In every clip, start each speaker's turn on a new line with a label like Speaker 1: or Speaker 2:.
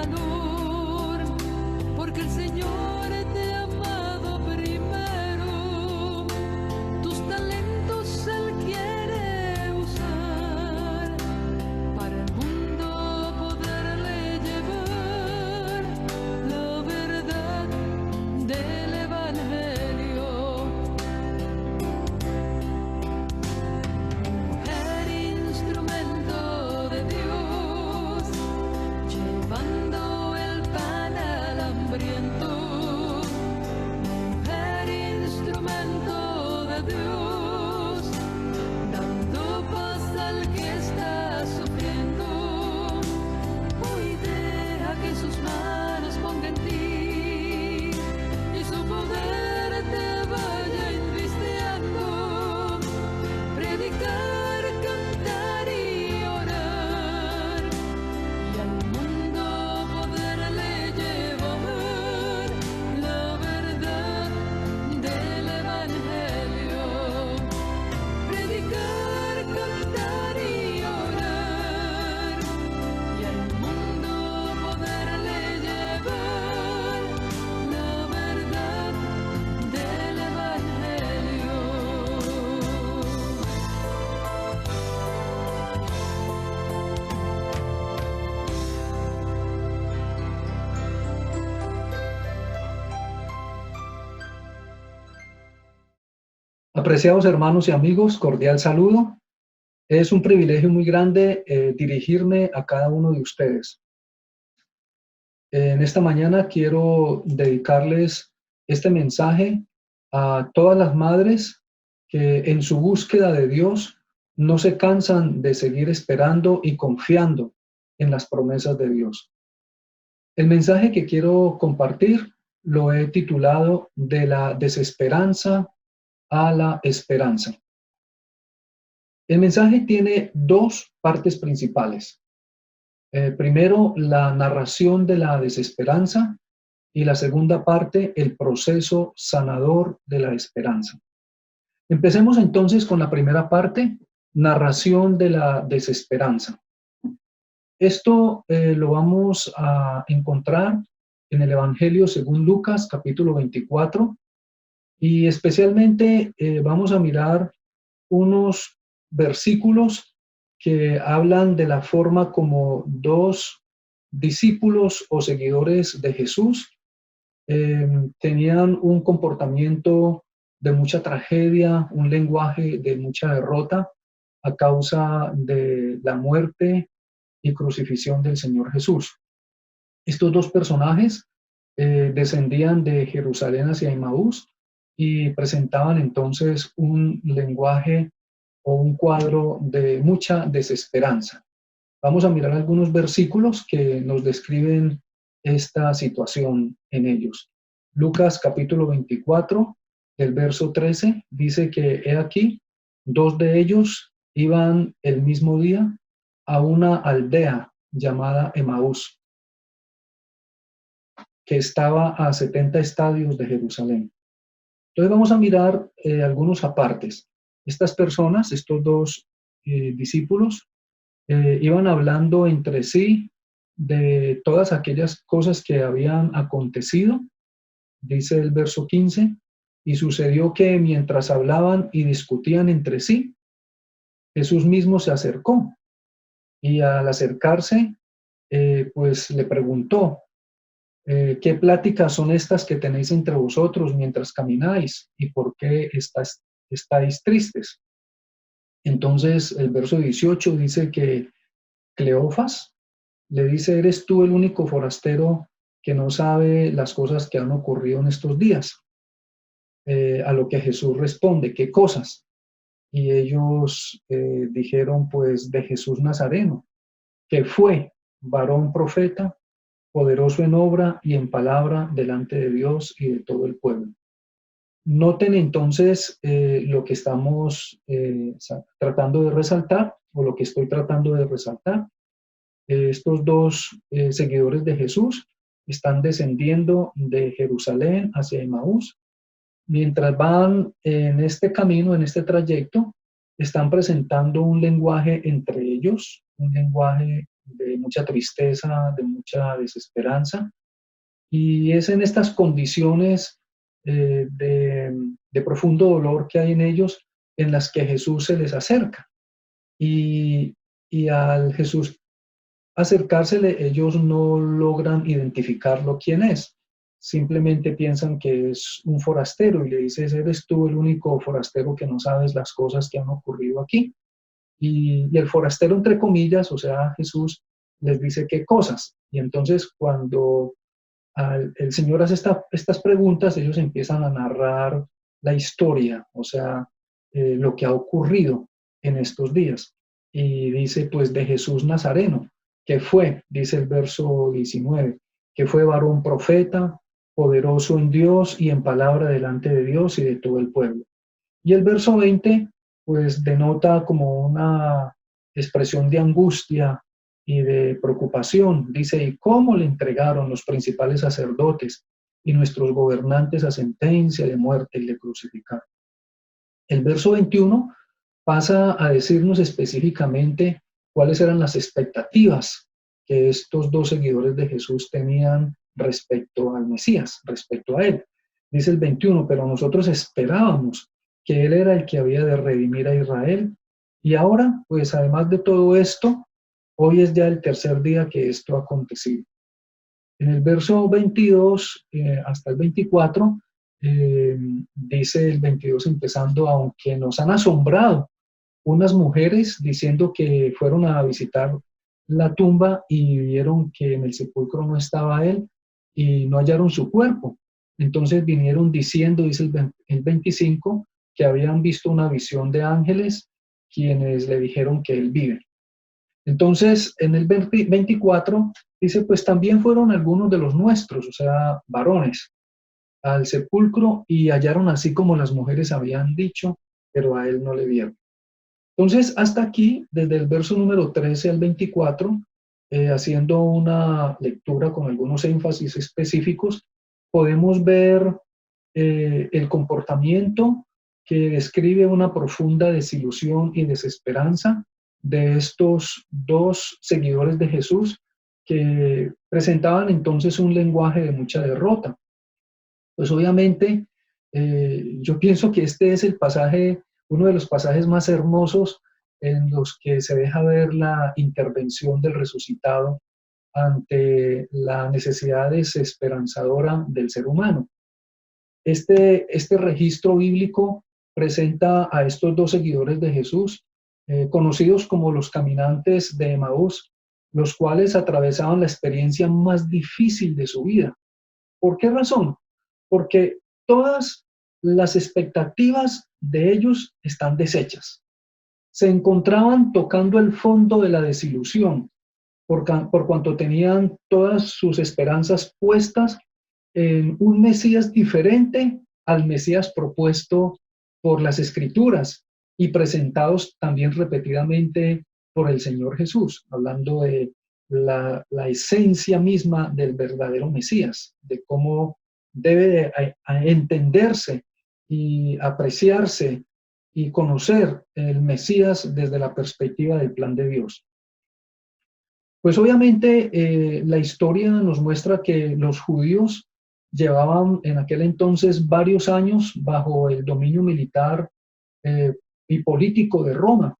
Speaker 1: valor, porque el Señor te ha amado primero. Tus talentos Él quiere usar para el mundo poderle llevar la verdad del Evangelio. Mujer, instrumento de Dios, llevando el pan al hambriento. Mujer, instrumento de Dios, dando paz al que está sufriendo. Hoy deja que sus manos pongan en ti y su poder te vaya invistiendo. Predicar, cantar y orar, y al mundo poderle llevar la verdad del Evangelio. Predicar, cantar y orar, y al mundo poderle llevar la verdad del Evangelio.
Speaker 2: Apreciados hermanos y amigos, cordial saludo. Es un privilegio muy grande dirigirme a cada uno de ustedes. En esta mañana quiero dedicarles este mensaje a todas las madres que en su búsqueda de Dios no se cansan de seguir esperando y confiando en las promesas de Dios. El mensaje que quiero compartir lo he titulado De la desesperanza a la esperanza. El mensaje tiene dos partes principales. Primero, la narración de la desesperanza, y la segunda parte, el proceso sanador de la esperanza. Empecemos entonces con la primera parte, narración de la desesperanza. Esto lo vamos a encontrar en el Evangelio según Lucas, capítulo 24, y especialmente vamos a mirar unos versículos que hablan de la forma como dos discípulos o seguidores de Jesús tenían un comportamiento de mucha tragedia, un lenguaje de mucha derrota a causa de la muerte y crucifixión del Señor Jesús. Estos dos personajes descendían de Jerusalén hacia Emaús y presentaban entonces un lenguaje o un cuadro de mucha desesperanza. Vamos a mirar algunos versículos que nos describen esta situación en ellos. Lucas capítulo 24, el verso 13, dice que he aquí, dos de ellos iban el mismo día a una aldea llamada Emaús, que estaba a 70 estadios de Jerusalén. Entonces vamos a mirar algunos apartes. Estas personas, estos dos discípulos, iban hablando entre sí de todas aquellas cosas que habían acontecido. Dice el verso 15, y sucedió que mientras hablaban y discutían entre sí, Jesús mismo se acercó, y al acercarse, pues le preguntó, ¿qué pláticas son estas que tenéis entre vosotros mientras camináis? ¿Y por qué estáis tristes? Entonces el verso 18 dice que Cleofas le dice, ¿eres tú el único forastero que no sabe las cosas que han ocurrido en estos días? A lo que Jesús responde, ¿qué cosas? Y ellos dijeron, pues, de Jesús Nazareno, que fue varón profeta, poderoso en obra y en palabra delante de Dios y de todo el pueblo. Noten entonces lo que estamos tratando de resaltar, o lo que estoy tratando de resaltar. Estos dos seguidores de Jesús están descendiendo de Jerusalén hacia Emaús. Mientras van en este camino, en este trayecto, están presentando un lenguaje entre ellos, un lenguaje de mucha tristeza, de mucha desesperanza. Y es en estas condiciones de profundo dolor que hay en ellos en las que Jesús se les acerca. Y, y al Jesús acercársele, ellos no logran identificarlo quién es. Simplemente piensan que es un forastero y le dices, eres tú el único forastero que no sabes las cosas que han ocurrido aquí. Y el forastero, entre comillas, o sea, Jesús, les dice qué cosas. Y entonces cuando el Señor hace estas preguntas, ellos empiezan a narrar la historia, o sea, lo que ha ocurrido en estos días. Y dice, pues, de Jesús Nazareno, que fue, dice el verso 19, que fue varón profeta, poderoso en Dios y en palabra delante de Dios y de todo el pueblo. Y el verso 20, pues denota como una expresión de angustia y de preocupación. Dice, ¿y cómo le entregaron los principales sacerdotes y nuestros gobernantes a sentencia de muerte y le crucificaron? El verso 21 pasa a decirnos específicamente cuáles eran las expectativas que estos dos seguidores de Jesús tenían respecto al Mesías, respecto a él. Dice el 21, pero nosotros esperábamos que él era el que había de redimir a Israel. Y ahora, pues además de todo esto, hoy es ya el tercer día que esto ha acontecido. En el verso 22 hasta el 24, dice el 22 empezando, aunque nos han asombrado unas mujeres diciendo que fueron a visitar la tumba y vieron que en el sepulcro no estaba él y no hallaron su cuerpo. Entonces vinieron diciendo, dice el 25, que habían visto una visión de ángeles quienes le dijeron que él vive. Entonces, en el 24 dice, pues también fueron algunos de los nuestros, o sea, varones, al sepulcro y hallaron así como las mujeres habían dicho, pero a él no le vieron. Entonces, hasta aquí, desde el verso número 13 al 24, haciendo una lectura con algunos énfasis específicos, podemos ver el comportamiento que describe una profunda desilusión y desesperanza de estos dos seguidores de Jesús que presentaban entonces un lenguaje de mucha derrota. Pues obviamente, yo pienso que este es el pasaje, uno de los pasajes más hermosos en los que se deja ver la intervención del resucitado ante la necesidad desesperanzadora del ser humano. Este registro bíblico presenta a estos dos seguidores de Jesús, conocidos como los caminantes de Emaús, los cuales atravesaban la experiencia más difícil de su vida. ¿Por qué razón? Porque todas las expectativas de ellos están deshechas. Se encontraban tocando el fondo de la desilusión, por cuanto tenían todas sus esperanzas puestas en un Mesías diferente al Mesías propuesto por las Escrituras y presentados también repetidamente por el Señor Jesús, hablando de la esencia misma del verdadero Mesías, de cómo debe entenderse y apreciarse y conocer el Mesías desde la perspectiva del plan de Dios. Pues obviamente la historia nos muestra que los judíos llevaban en aquel entonces varios años bajo el dominio militar y político de Roma,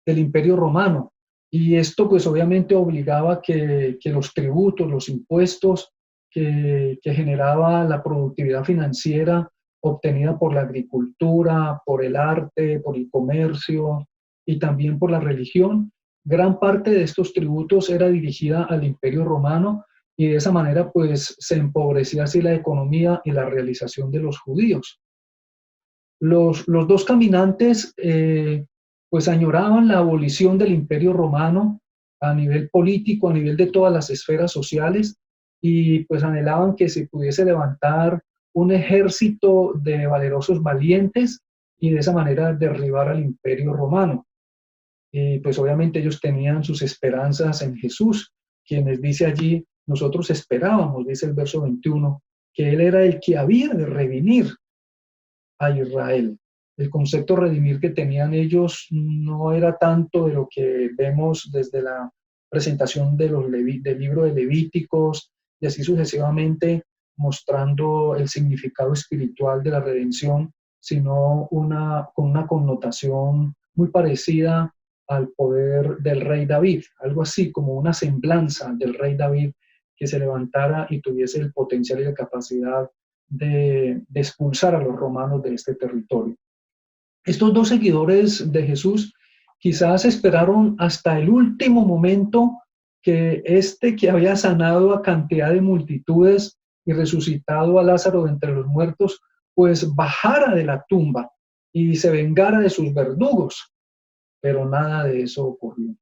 Speaker 2: del Imperio Romano. Y esto pues obviamente obligaba que los tributos, los impuestos que generaba la productividad financiera obtenida por la agricultura, por el arte, por el comercio y también por la religión, gran parte de estos tributos era dirigida al Imperio Romano y de esa manera pues se empobrecía así la economía y la realización de los judíos. Los dos caminantes pues añoraban la abolición del Imperio Romano a nivel político, a nivel de todas las esferas sociales y pues anhelaban que se pudiese levantar un ejército de valerosos valientes y de esa manera derribar al Imperio Romano. Pues obviamente ellos tenían sus esperanzas en Jesús, quien les dice allí, nosotros esperábamos, dice el verso 21, que Él era el que había de redimir a Israel. El concepto redimir que tenían ellos no era tanto de lo que vemos desde la presentación de del libro de Levíticos y así sucesivamente, mostrando el significado espiritual de la redención, sino con una connotación muy parecida al poder del rey David, algo así como una semblanza del rey David que se levantara y tuviese el potencial y la capacidad de expulsar a los romanos de este territorio. Estos dos seguidores de Jesús quizás esperaron hasta el último momento que este que había sanado a cantidad de multitudes y resucitado a Lázaro de entre los muertos, pues bajara de la tumba y se vengara de sus verdugos. Pero nada de eso ocurrió.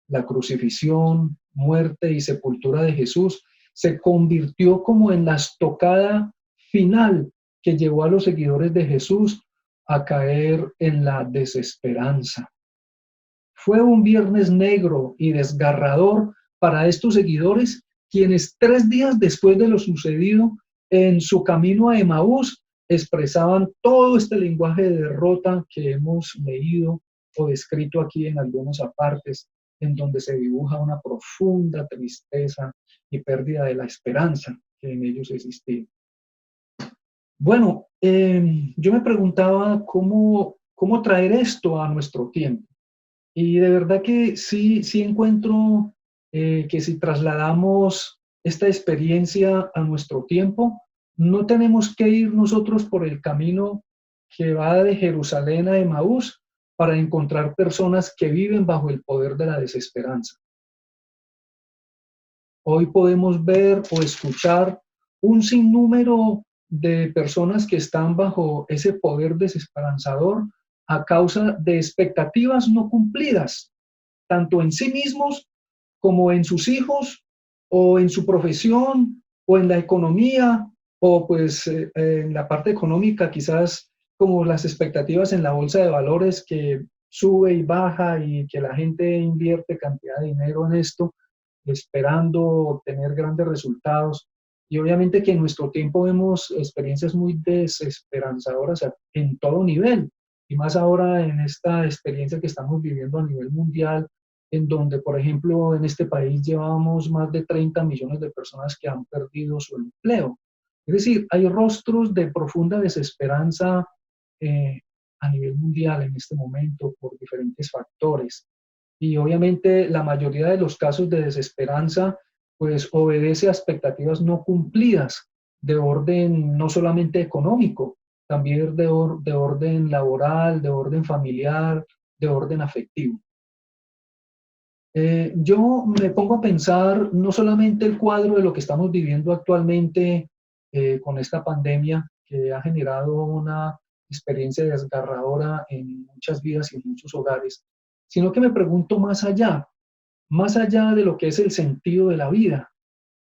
Speaker 2: La crucifixión, muerte y sepultura de Jesús se convirtió como en la estocada final que llevó a los seguidores de Jesús a caer en la desesperanza. Fue un viernes negro y desgarrador para estos seguidores, quienes 3 días después de lo sucedido, en su camino a Emaús, expresaban todo este lenguaje de derrota que hemos leído o descrito aquí en algunos apartes, en donde se dibuja una profunda tristeza y pérdida de la esperanza que en ellos existía. Bueno, yo me preguntaba cómo traer esto a nuestro tiempo. Y de verdad que sí encuentro que si trasladamos esta experiencia a nuestro tiempo, no tenemos que ir nosotros por el camino que va de Jerusalén a Emaús para encontrar personas que viven bajo el poder de la desesperanza. Hoy podemos ver o escuchar un sinnúmero de personas que están bajo ese poder desesperanzador a causa de expectativas no cumplidas, tanto en sí mismos como en sus hijos, o en su profesión, o en la economía, o pues en la parte económica, quizás como las expectativas en la bolsa de valores que sube y baja y que la gente invierte cantidad de dinero en esto, esperando obtener grandes resultados. Y obviamente que en nuestro tiempo vemos experiencias muy desesperanzadoras en todo nivel, y más ahora en esta experiencia que estamos viviendo a nivel mundial, en donde, por ejemplo, en este país llevamos más de 30 millones de personas que han perdido su empleo. Es decir, hay rostros de profunda desesperanza eh, a nivel mundial en este momento por diferentes factores. Y obviamente la mayoría de los casos de desesperanza pues obedece a expectativas no cumplidas de orden no solamente económico, también de orden laboral, de orden familiar, de orden afectivo. Yo me pongo a pensar no solamente el cuadro de lo que estamos viviendo actualmente con esta pandemia que ha generado una experiencia desgarradora en muchas vidas y en muchos hogares, sino que me pregunto más allá de lo que es el sentido de la vida,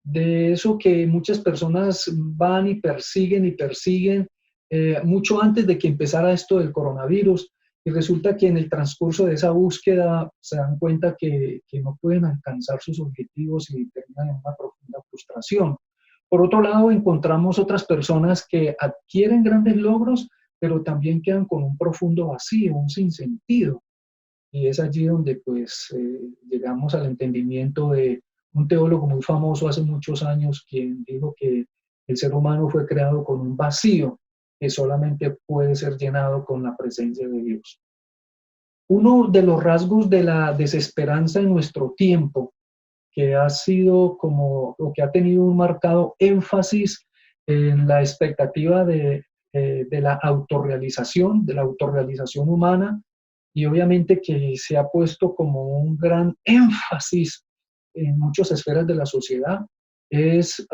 Speaker 2: de eso que muchas personas van y persiguen mucho antes de que empezara esto del coronavirus, y resulta que en el transcurso de esa búsqueda se dan cuenta que no pueden alcanzar sus objetivos y terminan en una profunda frustración. Por otro lado, encontramos otras personas que adquieren grandes logros, pero también quedan con un profundo vacío, un sinsentido. Y es allí donde pues llegamos al entendimiento de un teólogo muy famoso hace muchos años, quien dijo que el ser humano fue creado con un vacío que solamente puede ser llenado con la presencia de Dios. Uno de los rasgos de la desesperanza en nuestro tiempo, que ha sido como, o que ha tenido un marcado énfasis en la expectativa de de la autorrealización humana, y obviamente que se ha puesto como un gran énfasis en muchas esferas de la sociedad, es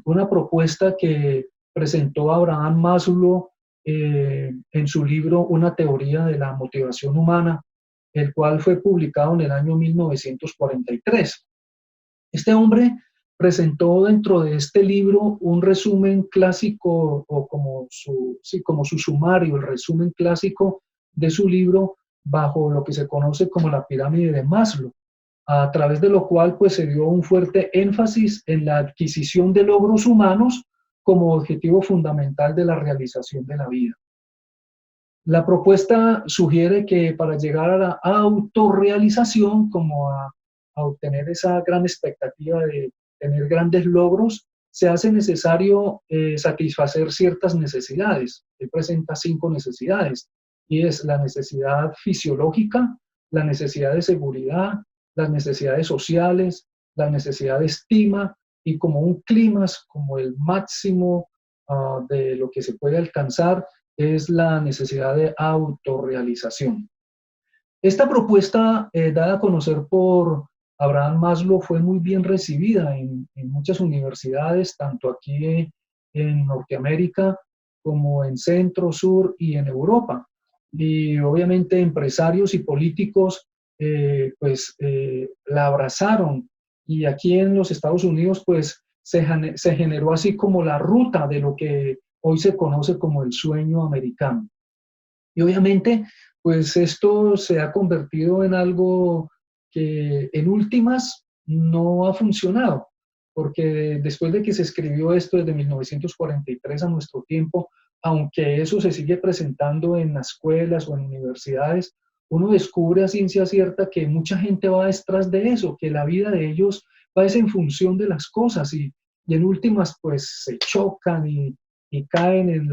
Speaker 2: una propuesta que presentó Abraham Maslow en su libro Una teoría de la motivación humana, el cual fue publicado en el año 1943. Este hombre presentó dentro de este libro un resumen clásico, o como su sumario, el resumen clásico de su libro, bajo lo que se conoce como la pirámide de Maslow, a través de lo cual pues se dio un fuerte énfasis en la adquisición de logros humanos como objetivo fundamental de la realización de la vida. La propuesta sugiere que para llegar a la autorrealización, como a a obtener esa gran expectativa de tener grandes logros, se hace necesario satisfacer ciertas necesidades. Él presenta 5 necesidades, y es la necesidad fisiológica, la necesidad de seguridad, las necesidades sociales, la necesidad de estima, y como un clímax, como el máximo de lo que se puede alcanzar, es la necesidad de autorrealización. Esta propuesta, dada a conocer por Abraham Maslow, fue muy bien recibida en muchas universidades, tanto aquí en Norteamérica como en Centro, Sur y en Europa. Y obviamente empresarios y políticos la abrazaron. Y aquí en los Estados Unidos pues se generó así como la ruta de lo que hoy se conoce como el sueño americano. Y obviamente, pues esto se ha convertido en algo que en últimas no ha funcionado, porque después de que se escribió esto desde 1943 a nuestro tiempo, aunque eso se sigue presentando en las escuelas o en universidades, uno descubre a ciencia cierta que mucha gente va detrás de eso, que la vida de ellos va en función de las cosas y en últimas pues se chocan y caen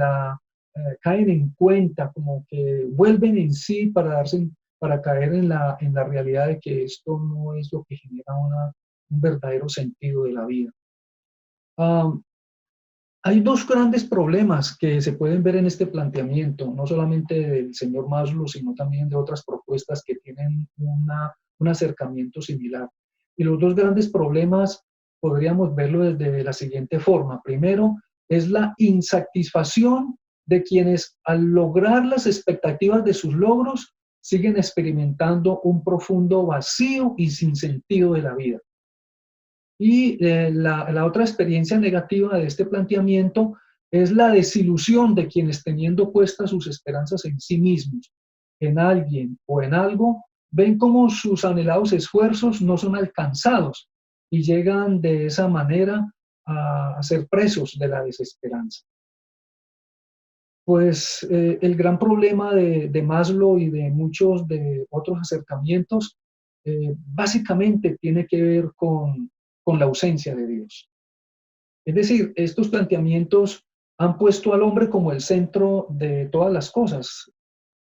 Speaker 2: caen en cuenta, como que vuelven en sí para caer en la realidad de que esto no es lo que genera un verdadero sentido de la vida. Um, Hay 2 grandes problemas que se pueden ver en este planteamiento, no solamente del señor Maslow, sino también de otras propuestas que tienen un acercamiento similar. Y los 2 grandes problemas podríamos verlo desde la siguiente forma. Primero, es la insatisfacción de quienes al lograr las expectativas de sus logros siguen experimentando un profundo vacío y sin sentido de la vida. Y la otra experiencia negativa de este planteamiento es la desilusión de quienes, teniendo puestas sus esperanzas en sí mismos, en alguien o en algo, ven como sus anhelados esfuerzos no son alcanzados y llegan de esa manera a ser presos de la desesperanza. Pues el gran problema de Maslow y de muchos de otros acercamientos básicamente tiene que ver con la ausencia de Dios. Es decir, estos planteamientos han puesto al hombre como el centro de todas las cosas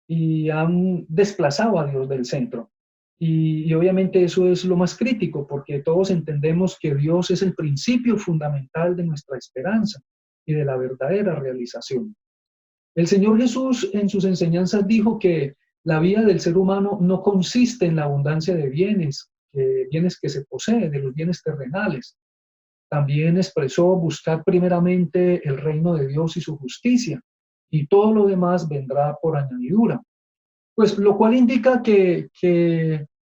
Speaker 2: y han desplazado a Dios del centro. Y obviamente eso es lo más crítico, porque todos entendemos que Dios es el principio fundamental de nuestra esperanza y de la verdadera realización. El Señor Jesús en sus enseñanzas dijo que la vida del ser humano no consiste en la abundancia de bienes que se posee, de los bienes terrenales. También expresó buscar primeramente el reino de Dios y su justicia, y todo lo demás vendrá por añadidura. Pues lo cual indica que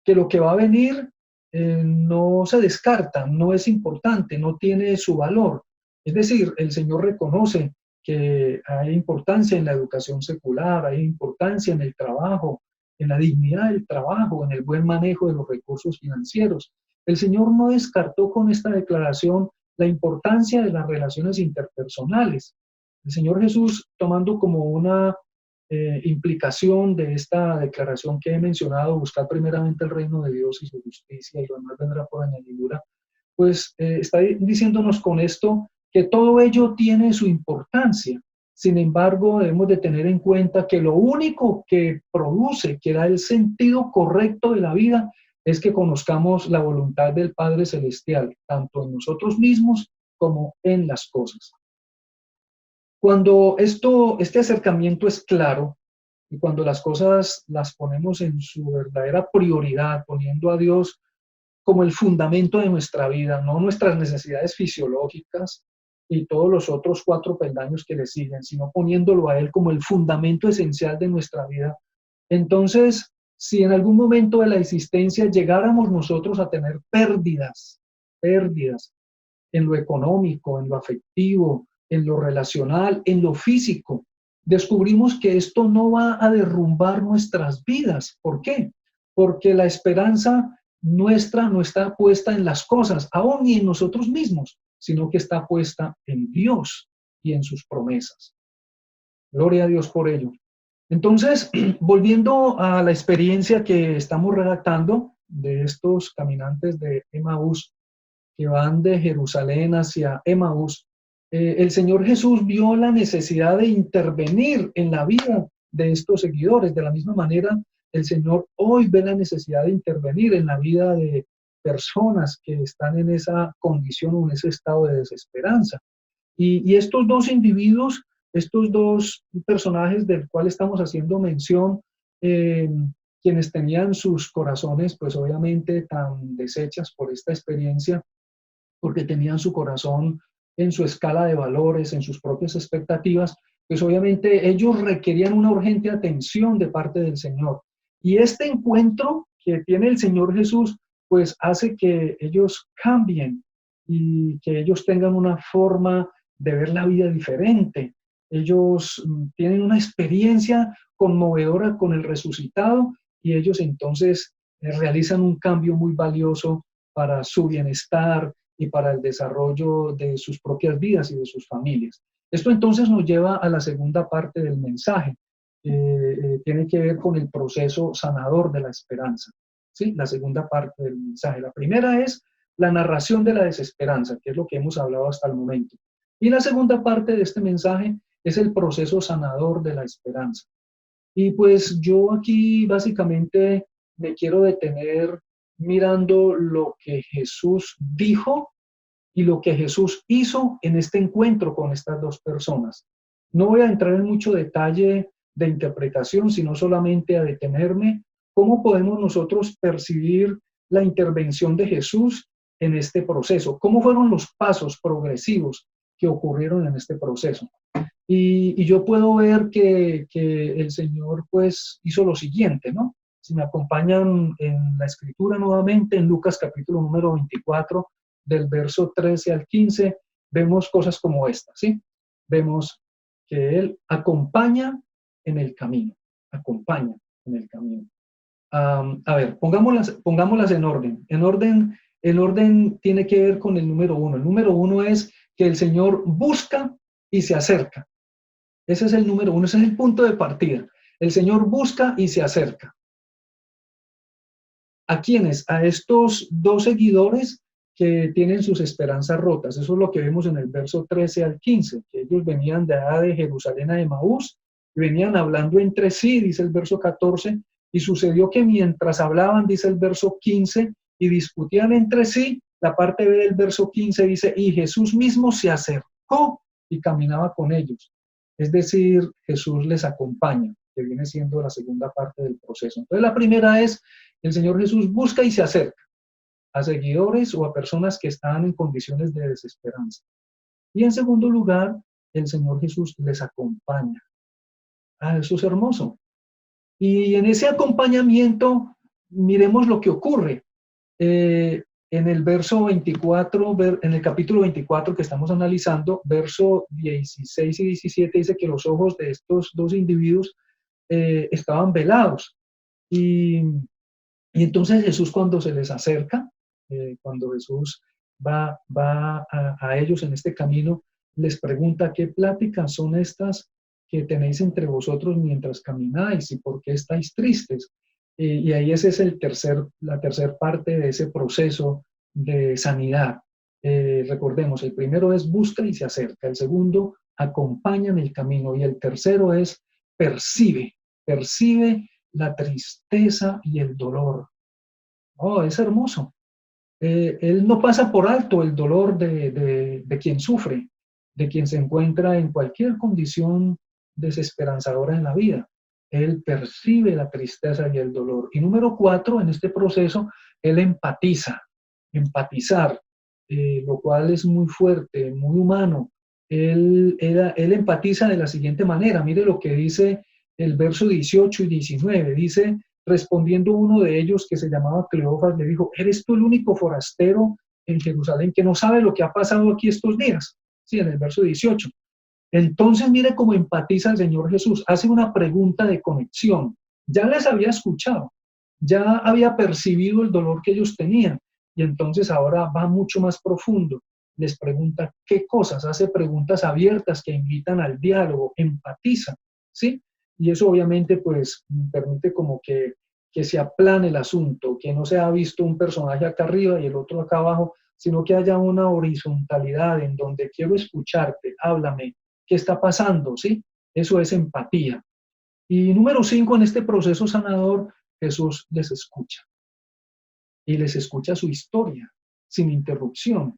Speaker 2: lo que va a venir no se descarta, no es importante, no tiene su valor. Es decir, el Señor reconoce que hay importancia en la educación secular, hay importancia en el trabajo, en la dignidad del trabajo, en el buen manejo de los recursos financieros. El Señor no descartó con esta declaración la importancia de las relaciones interpersonales. El Señor Jesús, tomando como una implicación de esta declaración que he mencionado, buscar primeramente el reino de Dios y su justicia y lo demás vendrá por añadidura, pues está diciéndonos con esto que todo ello tiene su importancia. Sin embargo, debemos de tener en cuenta que lo único que produce, que da el sentido correcto de la vida, es que conozcamos la voluntad del Padre Celestial, tanto en nosotros mismos como en las cosas. Cuando este acercamiento es claro y cuando las cosas las ponemos en su verdadera prioridad, poniendo a Dios como el fundamento de nuestra vida, no nuestras necesidades fisiológicas y todos los otros 4 peldaños que le siguen, sino poniéndolo a Él como el fundamento esencial de nuestra vida. Entonces, si en algún momento de la existencia llegáramos nosotros a tener pérdidas en lo económico, en lo afectivo, en lo relacional, en lo físico, descubrimos que esto no va a derrumbar nuestras vidas. ¿Por qué? Porque la esperanza nuestra no está puesta en las cosas, aún ni en nosotros mismos, sino que está puesta en Dios y en sus promesas. Gloria a Dios por ello. Entonces, volviendo a la experiencia que estamos redactando, de estos caminantes de Emaús que van de Jerusalén hacia Emaús, el Señor Jesús vio la necesidad de intervenir en la vida de estos seguidores. De la misma manera, el Señor hoy ve la necesidad de intervenir en la vida de personas que están en esa condición o en ese estado de desesperanza. Y estos dos individuos, estos dos personajes del cual estamos haciendo mención, eh, quienes tenían sus corazones, pues obviamente tan deshechas por esta experiencia, porque tenían su corazón en su escala de valores, en sus propias expectativas, pues obviamente ellos requerían una urgente atención de parte del Señor. Y este encuentro que tiene el Señor Jesús, pues hace que ellos cambien y que ellos tengan una forma de ver la vida diferente. Ellos tienen una experiencia conmovedora con el resucitado y ellos entonces realizan un cambio muy valioso para su bienestar y para el desarrollo de sus propias vidas y de sus familias. Esto entonces nos lleva a la segunda parte del mensaje. Tiene que ver con el proceso sanador de la esperanza. ¿Sí? La segunda parte del mensaje. La primera es la narración de la desesperanza, que es lo que hemos hablado hasta el momento. Y la segunda parte de este mensaje es el proceso sanador de la esperanza. Y pues yo aquí básicamente me quiero detener mirando lo que Jesús dijo y lo que Jesús hizo en este encuentro con estas dos personas. No voy a entrar en mucho detalle de interpretación, sino solamente a detenerme cómo podemos nosotros percibir la intervención de Jesús en este proceso, cómo fueron los pasos progresivos que ocurrieron en este proceso. Y yo puedo ver que el Señor pues hizo lo siguiente, ¿no? Si me acompañan en la escritura nuevamente, en Lucas capítulo número 24, del verso 13 al 15, vemos cosas como esta, ¿sí? Vemos que Él acompaña en el camino, acompaña en el camino. A ver, pongámoslas en orden. El orden tiene que ver con el número uno. El número uno es que el Señor busca y se acerca. Ese es el número uno, ese es el punto de partida. El Señor busca y se acerca. ¿A quiénes? A estos dos seguidores que tienen sus esperanzas rotas. Eso es lo que vemos en el verso 13 al 15, que ellos venían de allá de Jerusalén a Emaús, y venían hablando entre sí, dice el verso 14, y sucedió que mientras hablaban, dice el verso 15, y discutían entre sí, la parte B del verso 15 dice, y Jesús mismo se acercó y caminaba con ellos. Es decir, Jesús les acompaña, que viene siendo la segunda parte del proceso. Entonces la primera es, el Señor Jesús busca y se acerca a seguidores o a personas que están en condiciones de desesperanza. Y en segundo lugar, el Señor Jesús les acompaña. Eso es hermoso. Y en ese acompañamiento, miremos lo que ocurre. En el verso 24, en el capítulo 24 que estamos analizando, verso 16 y 17 dice que los ojos de estos dos individuos estaban velados. Y entonces Jesús cuando se les acerca, cuando Jesús va a ellos en este camino, les pregunta, ¿qué pláticas son estas que tenéis entre vosotros mientras camináis y por qué estáis tristes? Y ahí ese es la tercera parte de ese proceso de sanidad. Recordemos, el primero es busca y se acerca, el segundo acompaña en el camino y el tercero es percibe la tristeza y el dolor. Oh, es hermoso. Él no pasa por alto el dolor de quien sufre, de quien se encuentra en cualquier condición desesperanzadora en la vida. Él percibe la tristeza y el dolor. Y número 4, en este proceso, él empatiza, empatizar, lo cual es muy fuerte, muy humano. Él empatiza de la siguiente manera. Mire lo que dice el verso 18 y 19. Dice, respondiendo uno de ellos, que se llamaba Cleofas, le dijo, ¿eres tú el único forastero en Jerusalén que no sabe lo que ha pasado aquí estos días? Sí, en el verso 18. Entonces, mire cómo empatiza el Señor Jesús. Hace una pregunta de conexión. Ya les había escuchado, ya había percibido el dolor que ellos tenían, y entonces ahora va mucho más profundo. Les pregunta qué cosas, hace preguntas abiertas que invitan al diálogo, empatiza, ¿sí? Y eso obviamente pues permite como que que se aplane el asunto, que no se ha visto un personaje acá arriba y el otro acá abajo, sino que haya una horizontalidad en donde quiero escucharte, háblame, ¿qué está pasando? ¿Sí? Eso es empatía. Y número 5, en este proceso sanador, Jesús les escucha y les escucha su historia sin interrupción.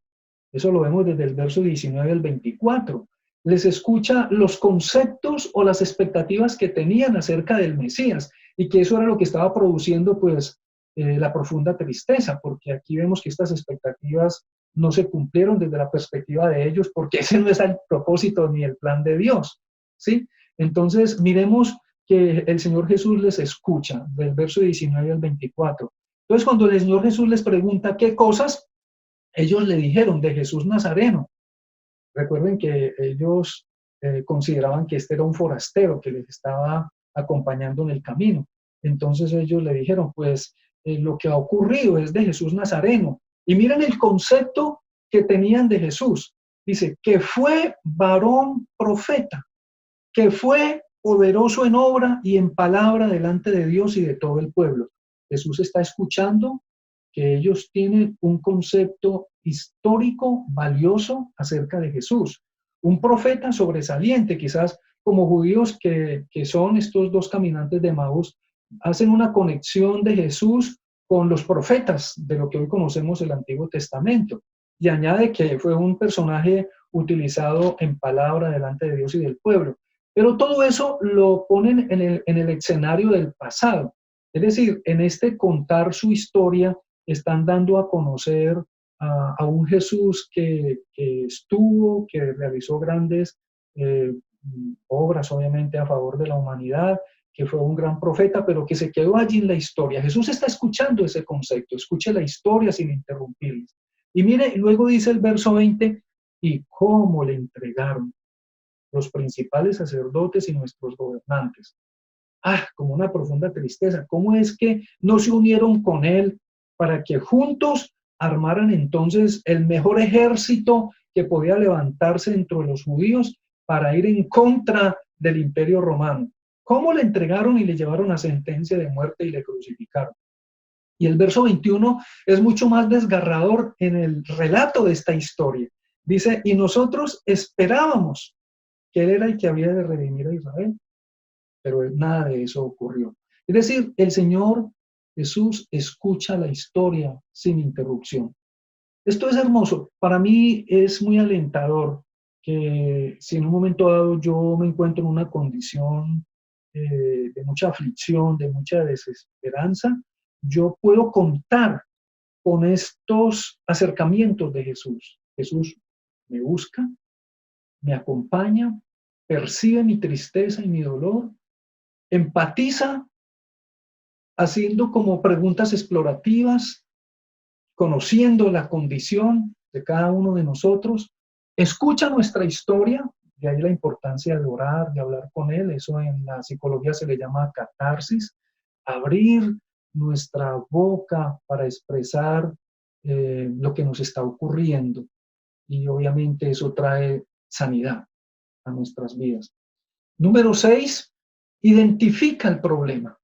Speaker 2: Eso lo vemos desde el verso 19 al 24. Les escucha los conceptos o las expectativas que tenían acerca del Mesías y que eso era lo que estaba produciendo pues la profunda tristeza, porque aquí vemos que estas expectativas no se cumplieron desde la perspectiva de ellos, porque ese no es el propósito ni el plan de Dios, ¿sí? Entonces, miremos que el Señor Jesús les escucha, del verso 19 al 24. Entonces, cuando el Señor Jesús les pregunta qué cosas, ellos le dijeron de Jesús Nazareno. Recuerden que ellos consideraban que este era un forastero que les estaba acompañando en el camino. Entonces ellos le dijeron, pues lo que ha ocurrido es de Jesús Nazareno. Y miren el concepto que tenían de Jesús. Dice, que fue varón profeta, que fue poderoso en obra y en palabra delante de Dios y de todo el pueblo. Jesús está escuchando que ellos tienen un concepto histórico valioso acerca de Jesús. Un profeta sobresaliente, quizás como judíos que son estos dos caminantes de Maús, hacen una conexión de Jesús con los profetas de lo que hoy conocemos el Antiguo Testamento. Y añade que fue un personaje utilizado en palabra delante de Dios y del pueblo. Pero todo eso lo ponen en el escenario del pasado. Es decir, en este contar su historia, están dando a conocer a un Jesús que estuvo, que realizó grandes obras, obviamente, a favor de la humanidad, que fue un gran profeta, pero que se quedó allí en la historia. Jesús está escuchando ese concepto, escuche la historia sin interrumpirles. Y mire, luego dice el verso 20, y cómo le entregaron los principales sacerdotes y nuestros gobernantes. Como una profunda tristeza. ¿Cómo es que no se unieron con él para que juntos armaran entonces el mejor ejército que podía levantarse entre los judíos para ir en contra del imperio romano? ¿Cómo le entregaron y le llevaron a sentencia de muerte y le crucificaron? Y el verso 21 es mucho más desgarrador en el relato de esta historia. Dice, y nosotros esperábamos que él era el que había de redimir a Israel, pero nada de eso ocurrió. Es decir, el Señor Jesús escucha la historia sin interrupción. Esto es hermoso. Para mí es muy alentador que si en un momento dado yo me encuentro en una condición de mucha aflicción, de mucha desesperanza, yo puedo contar con estos acercamientos de Jesús. Jesús me busca, me acompaña, percibe mi tristeza y mi dolor, empatiza haciendo como preguntas explorativas, conociendo la condición de cada uno de nosotros, escucha nuestra historia, de ahí la importancia de orar, de hablar con él, eso en la psicología se le llama catarsis, abrir nuestra boca para expresar lo que nos está ocurriendo y obviamente eso trae sanidad a nuestras vidas. Número 6, identifica el problema.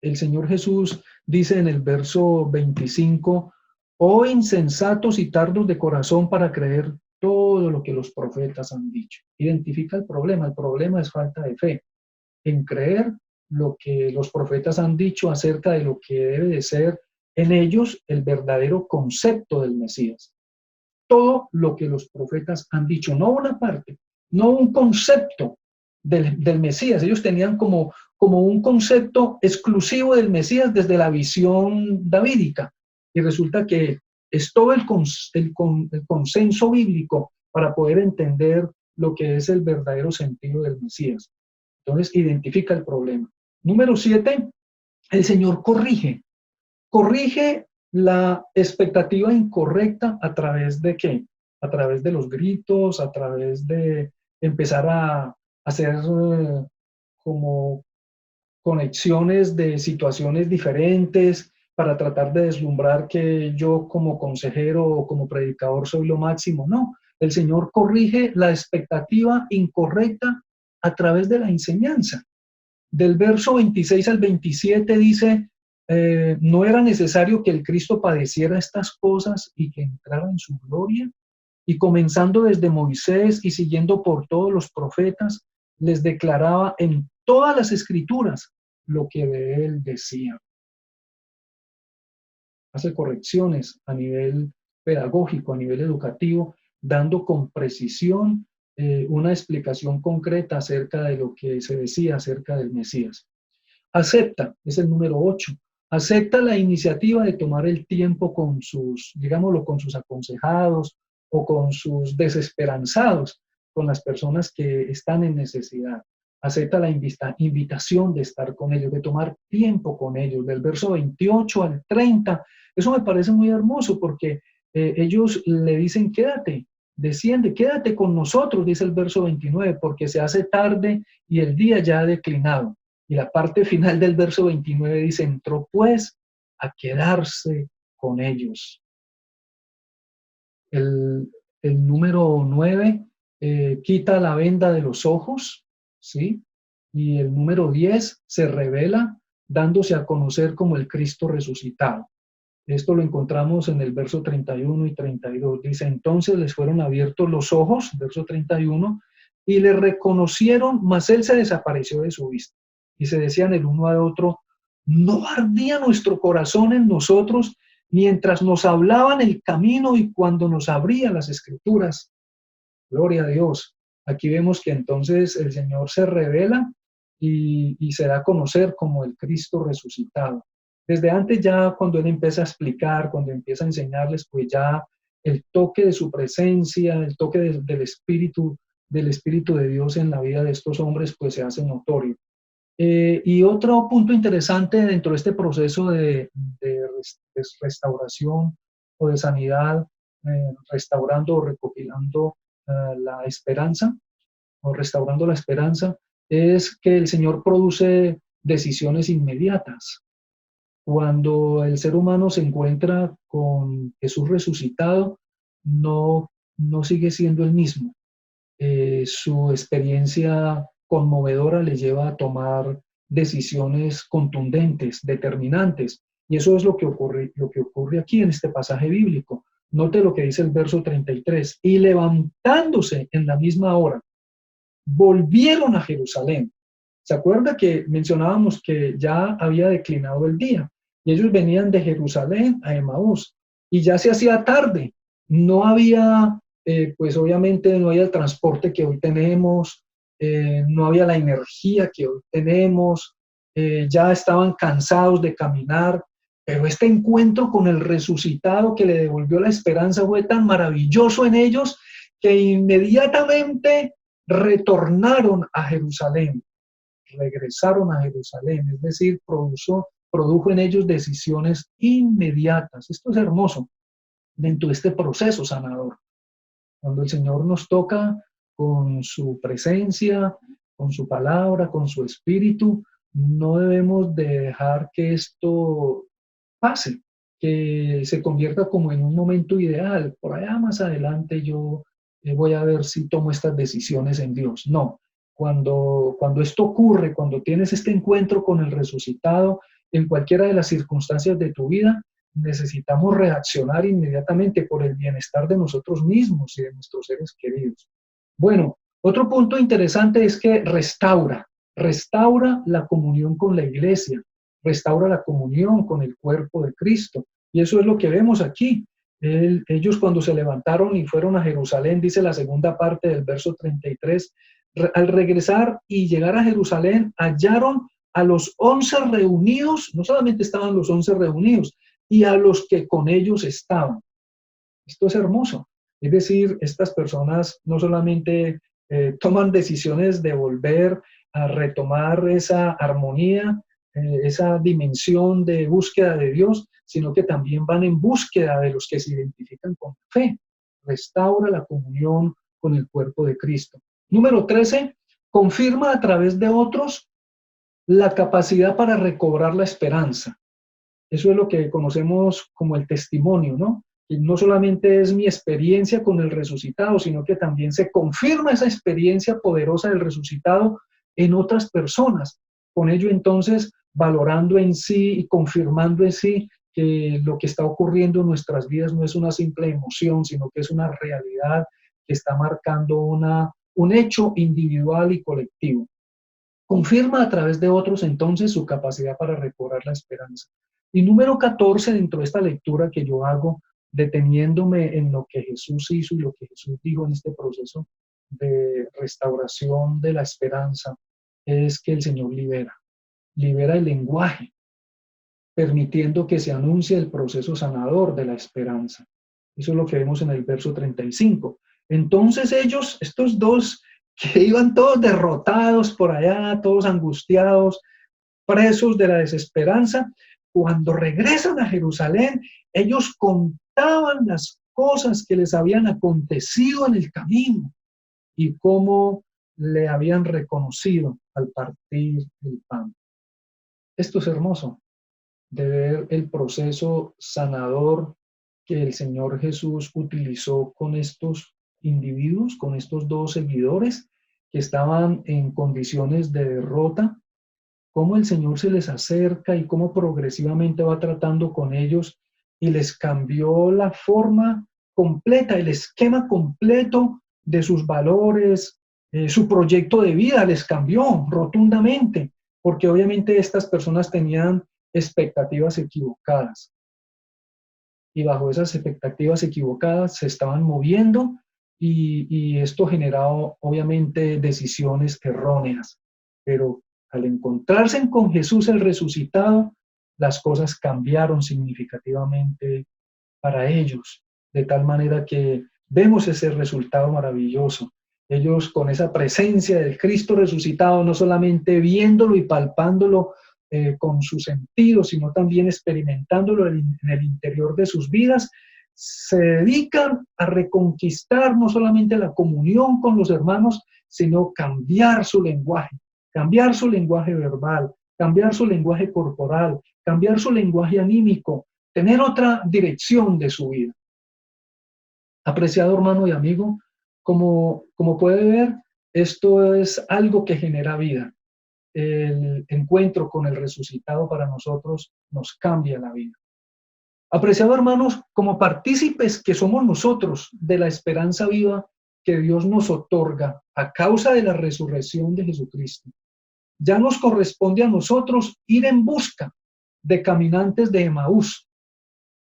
Speaker 2: El Señor Jesús dice en el verso 25, oh insensatos y tardos de corazón para creer todo lo que los profetas han dicho. Identifica el problema es falta de fe, en creer lo que los profetas han dicho acerca de lo que debe de ser en ellos el verdadero concepto del Mesías. Todo lo que los profetas han dicho, no una parte, no un concepto del Mesías. Ellos tenían como un concepto exclusivo del Mesías desde la visión davídica. Y resulta que es todo el consenso bíblico para poder entender lo que es el verdadero sentido del Mesías. Entonces, identifica el problema. Número 7, el Señor corrige. Corrige la expectativa incorrecta a través de ¿qué? A través de los gritos, a través de empezar a hacer como conexiones de situaciones diferentes para tratar de deslumbrar que yo como consejero o como predicador soy lo máximo. No, el Señor corrige la expectativa incorrecta a través de la enseñanza. Del verso 26 al 27 dice, no era necesario que el Cristo padeciera estas cosas y que entrara en su gloria. Y comenzando desde Moisés y siguiendo por todos los profetas, les declaraba en todas las escrituras lo que de él decía. Hace correcciones a nivel pedagógico, a nivel educativo, dando con precisión una explicación concreta acerca de lo que se decía acerca del Mesías. Acepta, es el número 8, acepta la iniciativa de tomar el tiempo con sus, digámoslo, con sus aconsejados o con sus desesperanzados, con las personas que están en necesidad. Acepta la invitación de estar con ellos, de tomar tiempo con ellos, del verso 28 al 30. Eso me parece muy hermoso porque ellos le dicen, quédate, desciende, quédate con nosotros, dice el verso 29, porque se hace tarde y el día ya ha declinado. Y la parte final del verso 29 dice, entró pues a quedarse con ellos. El, el número 9 quita la venda de los ojos, ¿sí? Y el número 10 se revela dándose a conocer como el Cristo resucitado. Esto lo encontramos en el verso 31 y 32. Dice, entonces les fueron abiertos los ojos, verso 31, y le reconocieron, mas él se desapareció de su vista. Y se decían el uno al otro, ¿no ardía nuestro corazón en nosotros mientras nos hablaban el camino y cuando nos abría las escrituras? Gloria a Dios. Aquí vemos que entonces el Señor se revela y se da a conocer como el Cristo resucitado. Desde antes ya cuando Él empieza a explicar, cuando empieza a enseñarles, pues ya el toque de su presencia, el toque del Espíritu de Dios en la vida de estos hombres, pues se hace notorio. Y otro punto interesante dentro de este proceso de restauración o de sanidad, restaurando o recopilando la esperanza o restaurando la esperanza, es que el Señor produce decisiones inmediatas. Cuando el ser humano se encuentra con Jesús resucitado, no sigue siendo el mismo. Su experiencia conmovedora le lleva a tomar decisiones contundentes, determinantes. Y eso es lo que ocurre aquí en este pasaje bíblico. Note lo que dice el verso 33. Y levantándose en la misma hora, volvieron a Jerusalén. ¿Se acuerda que mencionábamos que ya había declinado el día? Y ellos venían de Jerusalén a Emaús. Y ya se hacía tarde. No había, pues obviamente no había el transporte que hoy tenemos, no había la energía que hoy tenemos, ya estaban cansados de caminar, pero este encuentro con el resucitado que le devolvió la esperanza fue tan maravilloso en ellos que inmediatamente retornaron a Jerusalén, regresaron a Jerusalén, es decir, produjo en ellos decisiones inmediatas. Esto es hermoso dentro de este proceso sanador. Cuando el Señor nos toca con su presencia, con su palabra, con su espíritu, no debemos de dejar que esto pase, que se convierta como en un momento ideal. Por allá más adelante yo voy a ver si tomo estas decisiones en Dios. No, cuando esto ocurre, cuando tienes este encuentro con el resucitado, en cualquiera de las circunstancias de tu vida, necesitamos reaccionar inmediatamente por el bienestar de nosotros mismos y de nuestros seres queridos. Bueno, otro punto interesante es que restaura la comunión con la iglesia, restaura la comunión con el cuerpo de Cristo. Y eso es lo que vemos aquí. Ellos cuando se levantaron y fueron a Jerusalén, dice la segunda parte del verso 33, al regresar y llegar a Jerusalén, hallaron a los 11 reunidos, no solamente estaban los 11 reunidos, y a los que con ellos estaban. Esto es hermoso. Es decir, estas personas no solamente toman decisiones de volver a retomar esa armonía, esa dimensión de búsqueda de Dios, sino que también van en búsqueda de los que se identifican con fe. Restaura la comunión con el cuerpo de Cristo. Número 13, confirma a través de otros la capacidad para recobrar la esperanza. Eso es lo que conocemos como el testimonio, ¿no? Y no solamente es mi experiencia con el resucitado, sino que también se confirma esa experiencia poderosa del resucitado en otras personas. con ello entonces valorando en sí y confirmando en sí que lo que está ocurriendo en nuestras vidas no es una simple emoción, sino que es una realidad que está marcando un hecho individual y colectivo. Confirma a través de otros entonces su capacidad para recobrar la esperanza. Y número 14, dentro de esta lectura que yo hago, deteniéndome en lo que Jesús hizo y lo que Jesús dijo en este proceso de restauración de la esperanza, es que el Señor libera el lenguaje, permitiendo que se anuncie el proceso sanador de la esperanza. Eso es lo que vemos en el verso 35. Entonces ellos, estos dos que iban todos derrotados por allá, todos angustiados, presos de la desesperanza, cuando regresan a Jerusalén, ellos contaban las cosas que les habían acontecido en el camino y cómo le habían reconocido al partir el pan. Esto es hermoso, de ver el proceso sanador que el Señor Jesús utilizó con estos individuos, con estos dos seguidores que estaban en condiciones de derrota, cómo el Señor se les acerca y cómo progresivamente va tratando con ellos y les cambió la forma completa, el esquema completo de sus valores, su proyecto de vida les cambió rotundamente, porque obviamente estas personas tenían expectativas equivocadas y bajo esas expectativas equivocadas se estaban moviendo y esto generaba obviamente decisiones erróneas, pero al encontrarse con Jesús el resucitado, las cosas cambiaron significativamente para ellos, de tal manera que vemos ese resultado maravilloso. Ellos con esa presencia del Cristo resucitado, no solamente viéndolo y palpándolo con sus sentidos, sino también experimentándolo en el interior de sus vidas, se dedican a reconquistar no solamente la comunión con los hermanos, sino cambiar su lenguaje verbal, cambiar su lenguaje corporal, cambiar su lenguaje anímico, tener otra dirección de su vida. Apreciado hermano y amigo, como puede ver, esto es algo que genera vida. El encuentro con el resucitado para nosotros nos cambia la vida. Apreciado hermanos, como partícipes que somos nosotros de la esperanza viva que Dios nos otorga a causa de la resurrección de Jesucristo, ya nos corresponde a nosotros ir en busca de caminantes de Emaús,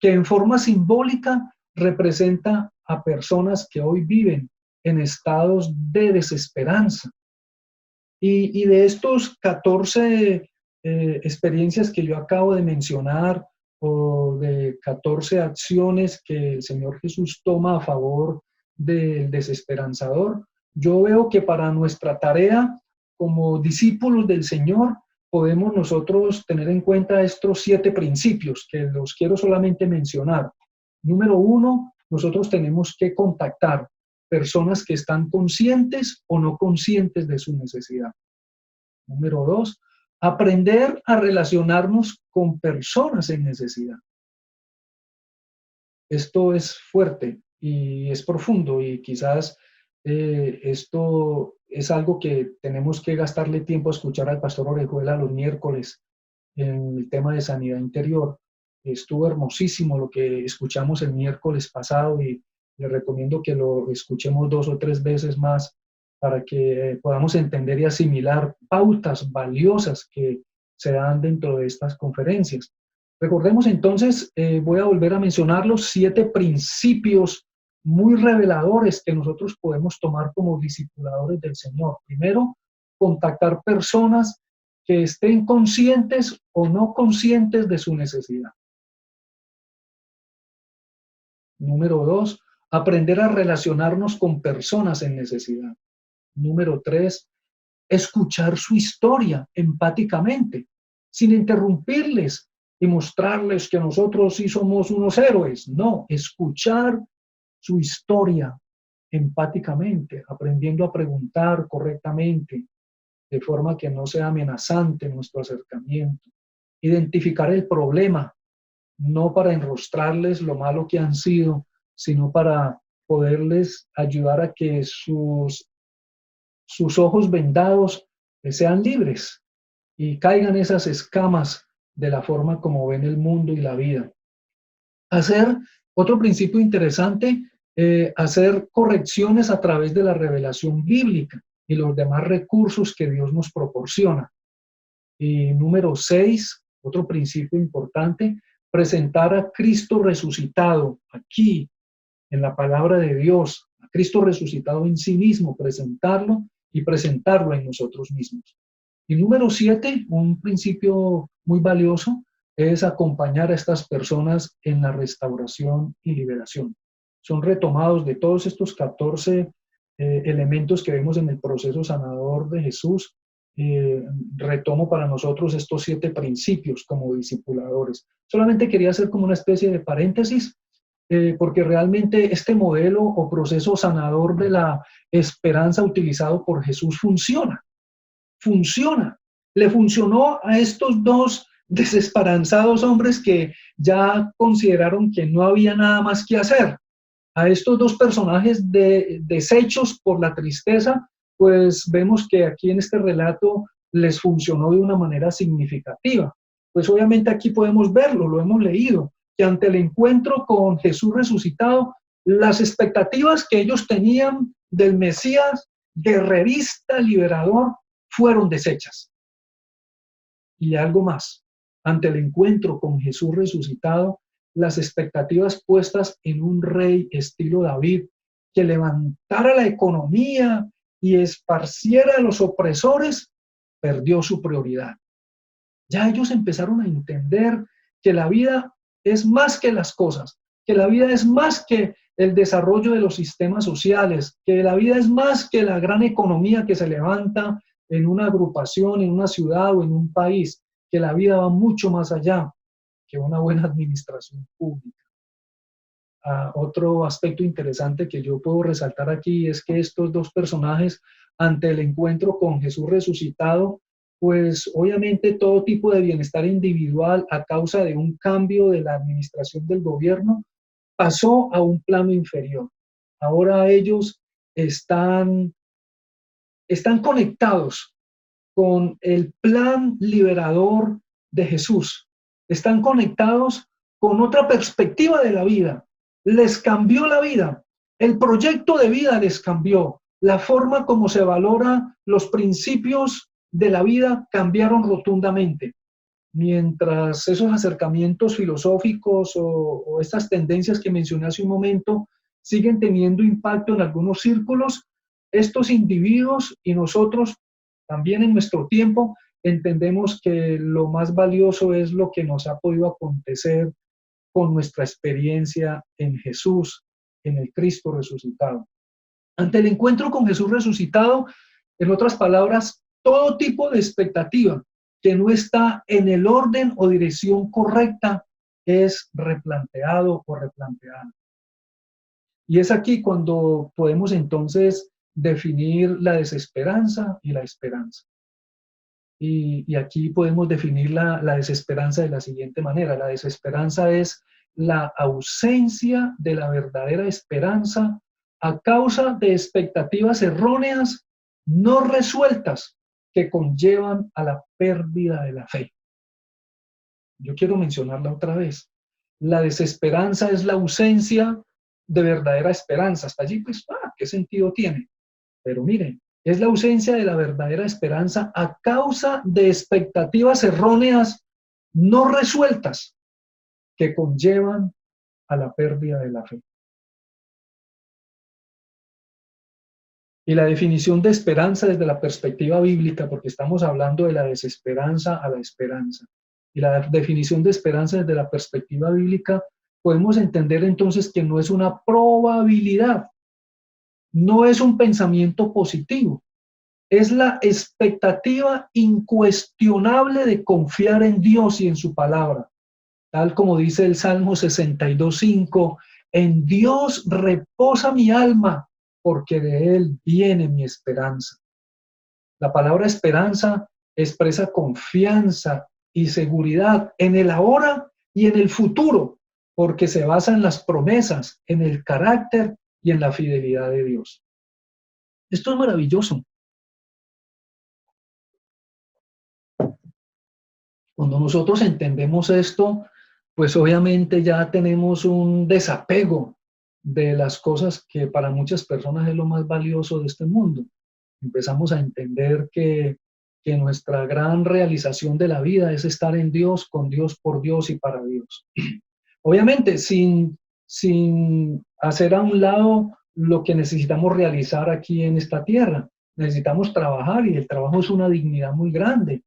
Speaker 2: que en forma simbólica representa a personas que hoy viven en estados de desesperanza. Y de estos 14 experiencias que yo acabo de mencionar, o de 14 acciones que el Señor Jesús toma a favor del desesperanzador, yo veo que para nuestra tarea como discípulos del Señor podemos nosotros tener en cuenta estos 7 principios que los quiero solamente mencionar. Número 1, nosotros tenemos que contactar personas que están conscientes o no conscientes de su necesidad. Número 2, aprender a relacionarnos con personas en necesidad. Esto es fuerte y es profundo y quizás esto es algo que tenemos que gastarle tiempo a escuchar al pastor Orejuela los miércoles en el tema de sanidad interior. Estuvo hermosísimo lo que escuchamos el miércoles pasado y le recomiendo que lo escuchemos 2 o 3 veces más para que podamos entender y asimilar pautas valiosas que se dan dentro de estas conferencias. Recordemos entonces, voy a volver a mencionar los 7 principios muy reveladores que nosotros podemos tomar como discipuladores del Señor. Primero, contactar personas que estén conscientes o no conscientes de su necesidad. Número 2, aprender a relacionarnos con personas en necesidad. Número 3, escuchar su historia empáticamente, sin interrumpirles y mostrarles que nosotros sí somos unos héroes. No, escuchar su historia empáticamente, aprendiendo a preguntar correctamente, de forma que no sea amenazante nuestro acercamiento. Identificar el problema, no para enrostrarles lo malo que han sido, sino para poderles ayudar a que sus ojos vendados sean libres y caigan esas escamas de la forma como ven el mundo y la vida. Hacer, otro principio interesante, hacer correcciones a través de la revelación bíblica y los demás recursos que Dios nos proporciona. Y número 6, otro principio importante, presentar a Cristo resucitado aquí, en la palabra de Dios, a Cristo resucitado en sí mismo, presentarlo y presentarlo en nosotros mismos. Y número 7, un principio muy valioso, es acompañar a estas personas en la restauración y liberación. Son retomados de todos estos 14 elementos que vemos en el proceso sanador de Jesús. Retomo para nosotros estos 7 principios como discipuladores. Solamente quería hacer como una especie de paréntesis, porque realmente este modelo o proceso sanador de la esperanza utilizado por Jesús funciona. Le funcionó a estos dos desesperanzados hombres que ya consideraron que no había nada más que hacer. A estos dos personajes deshechos por la tristeza, pues vemos que aquí en este relato les funcionó de una manera significativa. Pues obviamente aquí podemos verlo, lo hemos leído, que ante el encuentro con Jesús resucitado, las expectativas que ellos tenían del Mesías, guerrerista, liberador, fueron deshechas. Y algo más, ante el encuentro con Jesús resucitado, las expectativas puestas en un rey estilo David, que levantara la economía y esparciera a los opresores, perdió su prioridad. Ya ellos empezaron a entender que la vida es más que las cosas, que la vida es más que el desarrollo de los sistemas sociales, que la vida es más que la gran economía que se levanta en una agrupación, en una ciudad o en un país, que la vida va mucho más allá que una buena administración pública. Otro aspecto interesante que yo puedo resaltar aquí es que estos dos personajes, ante el encuentro con Jesús resucitado, pues obviamente todo tipo de bienestar individual a causa de un cambio de la administración del gobierno pasó a un plano inferior. Ahora ellos están conectados con el plan liberador de Jesús. Están conectados con otra perspectiva de la vida. Les cambió la vida. El proyecto de vida les cambió. La forma como se valora los principios de la vida cambiaron rotundamente. Mientras esos acercamientos filosóficos o estas tendencias que mencioné hace un momento siguen teniendo impacto en algunos círculos, estos individuos y nosotros también en nuestro tiempo entendemos que lo más valioso es lo que nos ha podido acontecer con nuestra experiencia en Jesús, en el Cristo resucitado. Ante el encuentro con Jesús resucitado, en otras palabras, todo tipo de expectativa que no está en el orden o dirección correcta es replanteado o replanteado. Y es aquí cuando podemos entonces definir la desesperanza y la esperanza. Y aquí podemos definir la desesperanza de la siguiente manera. La desesperanza es la ausencia de la verdadera esperanza a causa de expectativas erróneas no resueltas que conllevan a la pérdida de la fe. Yo quiero mencionarla otra vez. La desesperanza es la ausencia de verdadera esperanza. Hasta allí, pues, ¿qué sentido tiene? Pero miren, es la ausencia de la verdadera esperanza a causa de expectativas erróneas no resueltas que conllevan a la pérdida de la fe. Y la definición de esperanza desde la perspectiva bíblica, porque estamos hablando de la desesperanza a la esperanza. Y la definición de esperanza desde la perspectiva bíblica, podemos entender entonces que no es una probabilidad, no es un pensamiento positivo, es la expectativa incuestionable de confiar en Dios y en su palabra. Tal como dice el Salmo 62:5, en Dios reposa mi alma, porque de Él viene mi esperanza. La palabra esperanza expresa confianza y seguridad en el ahora y en el futuro, porque se basa en las promesas, en el carácter y en la fidelidad de Dios. Esto es maravilloso. Cuando nosotros entendemos esto, pues obviamente ya tenemos un desapego de las cosas que para muchas personas es lo más valioso de este mundo. Empezamos a entender que nuestra gran realización de la vida es estar en Dios, con Dios, por Dios y para Dios. Obviamente, sin hacer a un lado lo que necesitamos realizar aquí en esta tierra. Necesitamos trabajar y el trabajo es una dignidad muy grande.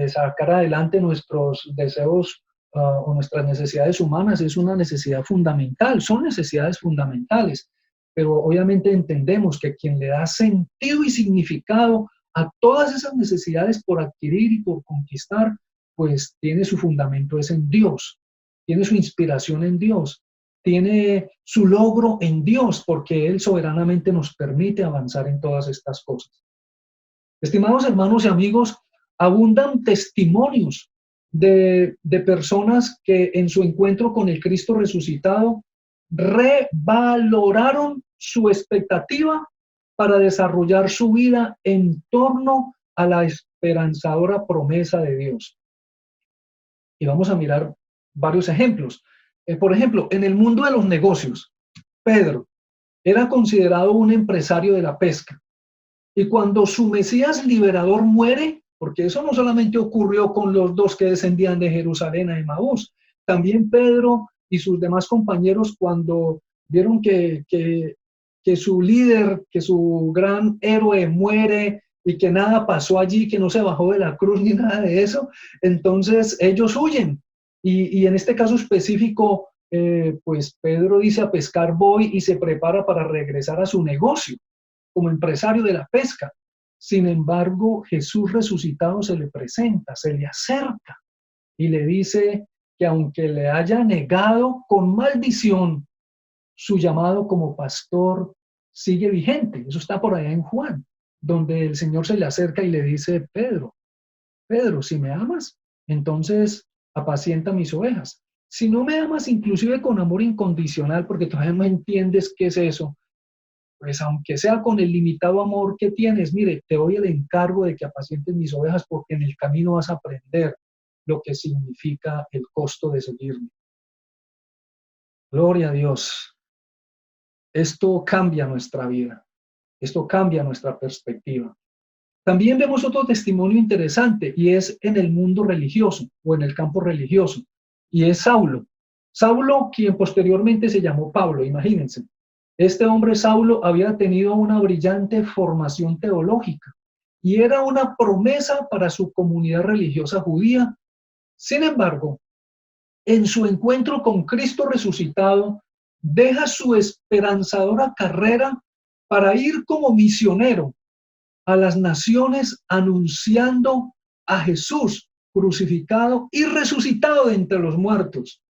Speaker 2: Sacar adelante nuestros deseos o nuestras necesidades humanas es una necesidad fundamental, son necesidades fundamentales, pero obviamente entendemos que quien le da sentido y significado a todas esas necesidades por adquirir y por conquistar, pues tiene su fundamento es en Dios, tiene su inspiración en Dios, tiene su logro en Dios, porque Él soberanamente nos permite avanzar en todas estas cosas. Estimados hermanos y amigos, abundan testimonios de personas que en su encuentro con el Cristo resucitado revaloraron su expectativa para desarrollar su vida en torno a la esperanzadora promesa de Dios. Y vamos a mirar varios ejemplos. Por ejemplo, en el mundo de los negocios, Pedro era considerado un empresario de la pesca. Y cuando su Mesías liberador muere, porque eso no solamente ocurrió con los dos que descendían de Jerusalén a Emaús, también Pedro y sus demás compañeros, cuando vieron que su líder, que su gran héroe muere y que nada pasó allí, que no se bajó de la cruz ni nada de eso, entonces ellos huyen. Y en este caso específico, pues Pedro dice: a pescar voy, y se prepara para regresar a su negocio como empresario de la pesca. Sin embargo, Jesús resucitado se le presenta, se le acerca y le dice que aunque le haya negado con maldición, su llamado como pastor sigue vigente. Eso está por allá en Juan, donde el Señor se le acerca y le dice: Pedro, Pedro, si me amas, entonces apacienta mis ovejas. Si no me amas, inclusive con amor incondicional, porque todavía no entiendes qué es eso, pues aunque sea con el limitado amor que tienes, mire, te doy el encargo de que apacientes mis ovejas, porque en el camino vas a aprender lo que significa el costo de seguirme. Gloria a Dios. Esto cambia nuestra vida. Esto cambia nuestra perspectiva. También vemos otro testimonio interesante, y es en el mundo religioso o en el campo religioso, y es Saulo. Saulo, quien posteriormente se llamó Pablo, imagínense. Este hombre Saulo había tenido una brillante formación teológica y era una promesa para su comunidad religiosa judía. Sin embargo, en su encuentro con Cristo resucitado, deja su esperanzadora carrera para ir como misionero a las naciones anunciando a Jesús crucificado y resucitado de entre los muertos,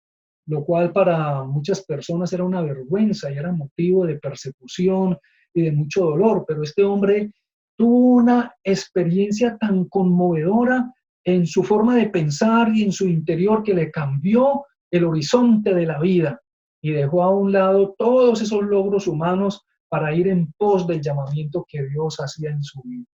Speaker 2: lo cual para muchas personas era una vergüenza y era motivo de persecución y de mucho dolor. Pero este hombre tuvo una experiencia tan conmovedora en su forma de pensar y en su interior, que le cambió el horizonte de la vida y dejó a un lado todos esos logros humanos para ir en pos del llamamiento que Dios hacía en su vida.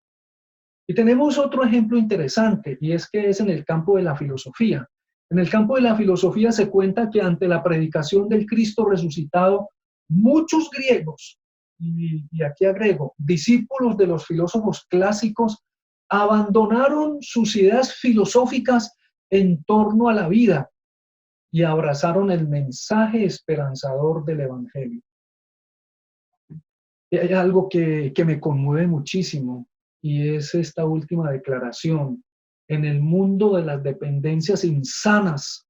Speaker 2: Y tenemos otro ejemplo interesante, y es que es en el campo de la filosofía. En el campo de la filosofía se cuenta que ante la predicación del Cristo resucitado, muchos griegos, y aquí agrego, discípulos de los filósofos clásicos, abandonaron sus ideas filosóficas en torno a la vida y abrazaron el mensaje esperanzador del Evangelio. Y hay algo que me conmueve muchísimo, y es esta última declaración. En el mundo de las dependencias insanas,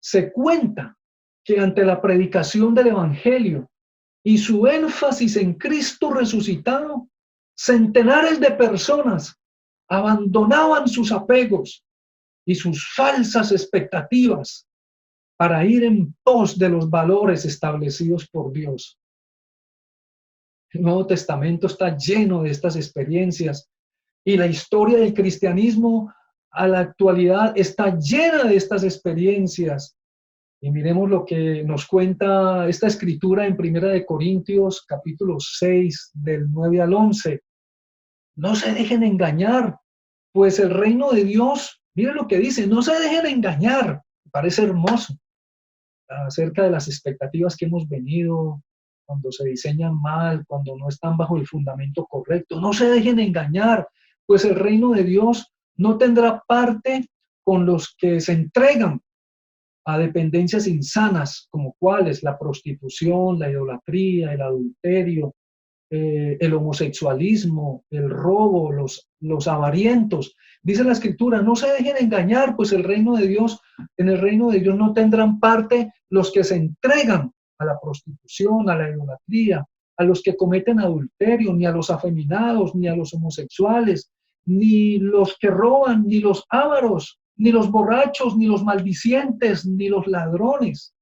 Speaker 2: se cuenta que ante la predicación del Evangelio y su énfasis en Cristo resucitado, centenares de personas abandonaban sus apegos y sus falsas expectativas para ir en pos de los valores establecidos por Dios. El Nuevo Testamento está lleno de estas experiencias, y la historia del cristianismo a la actualidad está llena de estas experiencias. Y miremos lo que nos cuenta esta escritura en 1 Corintios capítulo 6, del 9 al 11. No se dejen engañar, pues el reino de Dios Miren lo que dice, no se dejen engañar. Me parece hermoso acerca de las expectativas que hemos venido, cuando se diseñan mal, cuando no están bajo el fundamento correcto. No se dejen engañar, pues el reino de Dios no tendrá parte con los que se entregan a dependencias insanas, como cuáles la prostitución, la idolatría, el adulterio, el homosexualismo, el robo, los avarientos. Dice la Escritura, no se dejen engañar, pues el reino de Dios, en el reino de Dios no tendrán parte los que se entregan a la prostitución, a la idolatría, a los que cometen adulterio, ni a los afeminados, ni a los homosexuales, ni los que roban, ni los ávaros, ni los borrachos, ni los maldicientes, ni los ladrones.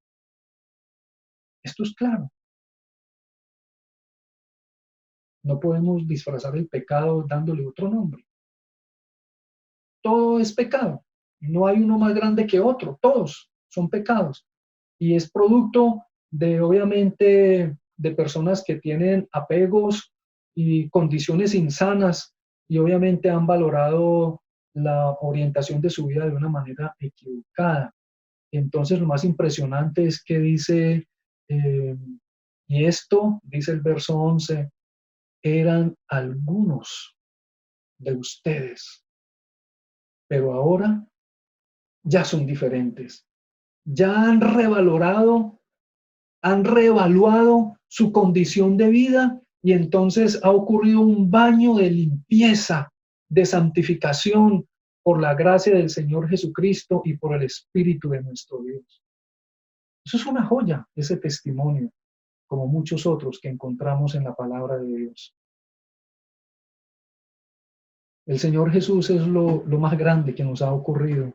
Speaker 2: Esto es claro. No podemos disfrazar el pecado dándole otro nombre. Todo es pecado. No hay uno más grande que otro. Todos son pecados. Y es producto de, obviamente, de personas que tienen apegos y condiciones insanas y obviamente han valorado la orientación de su vida de una manera equivocada. Entonces, lo más impresionante es que dice, y esto, dice el verso 11, eran algunos de ustedes, pero ahora ya son diferentes. Ya han reevaluado su condición de vida y entonces ha ocurrido un baño de limpieza, de santificación por la gracia del Señor Jesucristo y por el Espíritu de nuestro Dios. Eso es una joya, ese testimonio, como muchos otros que encontramos en la palabra de Dios. El Señor Jesús es lo más grande que nos ha ocurrido.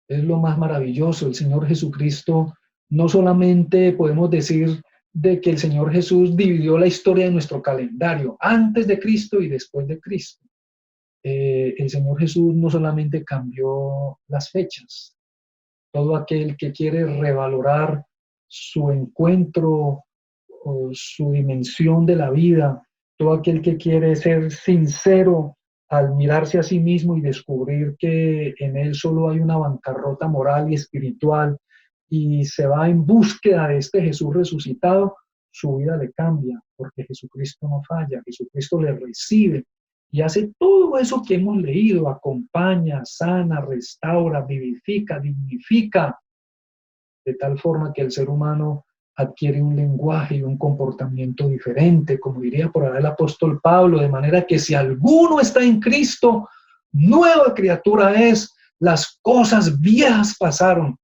Speaker 2: Es lo más maravilloso. El Señor Jesucristo, no solamente podemos decir de que el Señor Jesús dividió la historia de nuestro calendario, antes de Cristo y después de Cristo. El Señor Jesús no solamente cambió las fechas. Todo aquel que quiere revalorar su encuentro o su dimensión de la vida, todo aquel que quiere ser sincero al mirarse a sí mismo y descubrir que en él solo hay una bancarrota moral y espiritual y se va en búsqueda de este Jesús resucitado, su vida le cambia, porque Jesucristo no falla, Jesucristo le recibe y hace todo eso que hemos leído, acompaña, sana, restaura, vivifica, dignifica, de tal forma que el ser humano adquiere un lenguaje y un comportamiento diferente, como diría por ahí el apóstol Pablo, de manera que si alguno está en Cristo, nueva criatura es, las cosas viejas pasaron,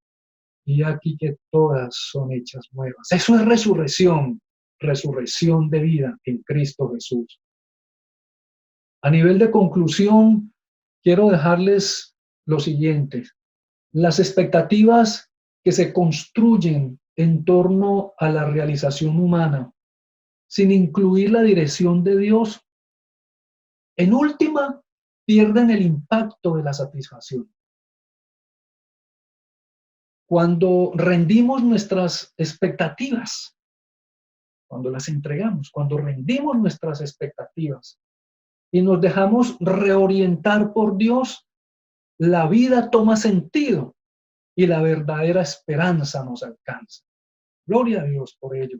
Speaker 2: y aquí que todas son hechas nuevas. Eso es resurrección, resurrección de vida en Cristo Jesús. A nivel de conclusión, quiero dejarles lo siguiente. Las expectativas que se construyen en torno a la realización humana, sin incluir la dirección de Dios, en última, pierden el impacto de la satisfacción. Cuando rendimos nuestras expectativas, cuando las entregamos, cuando rendimos nuestras expectativas y nos dejamos reorientar por Dios, la vida toma sentido y la verdadera esperanza nos alcanza. Gloria a Dios por ello.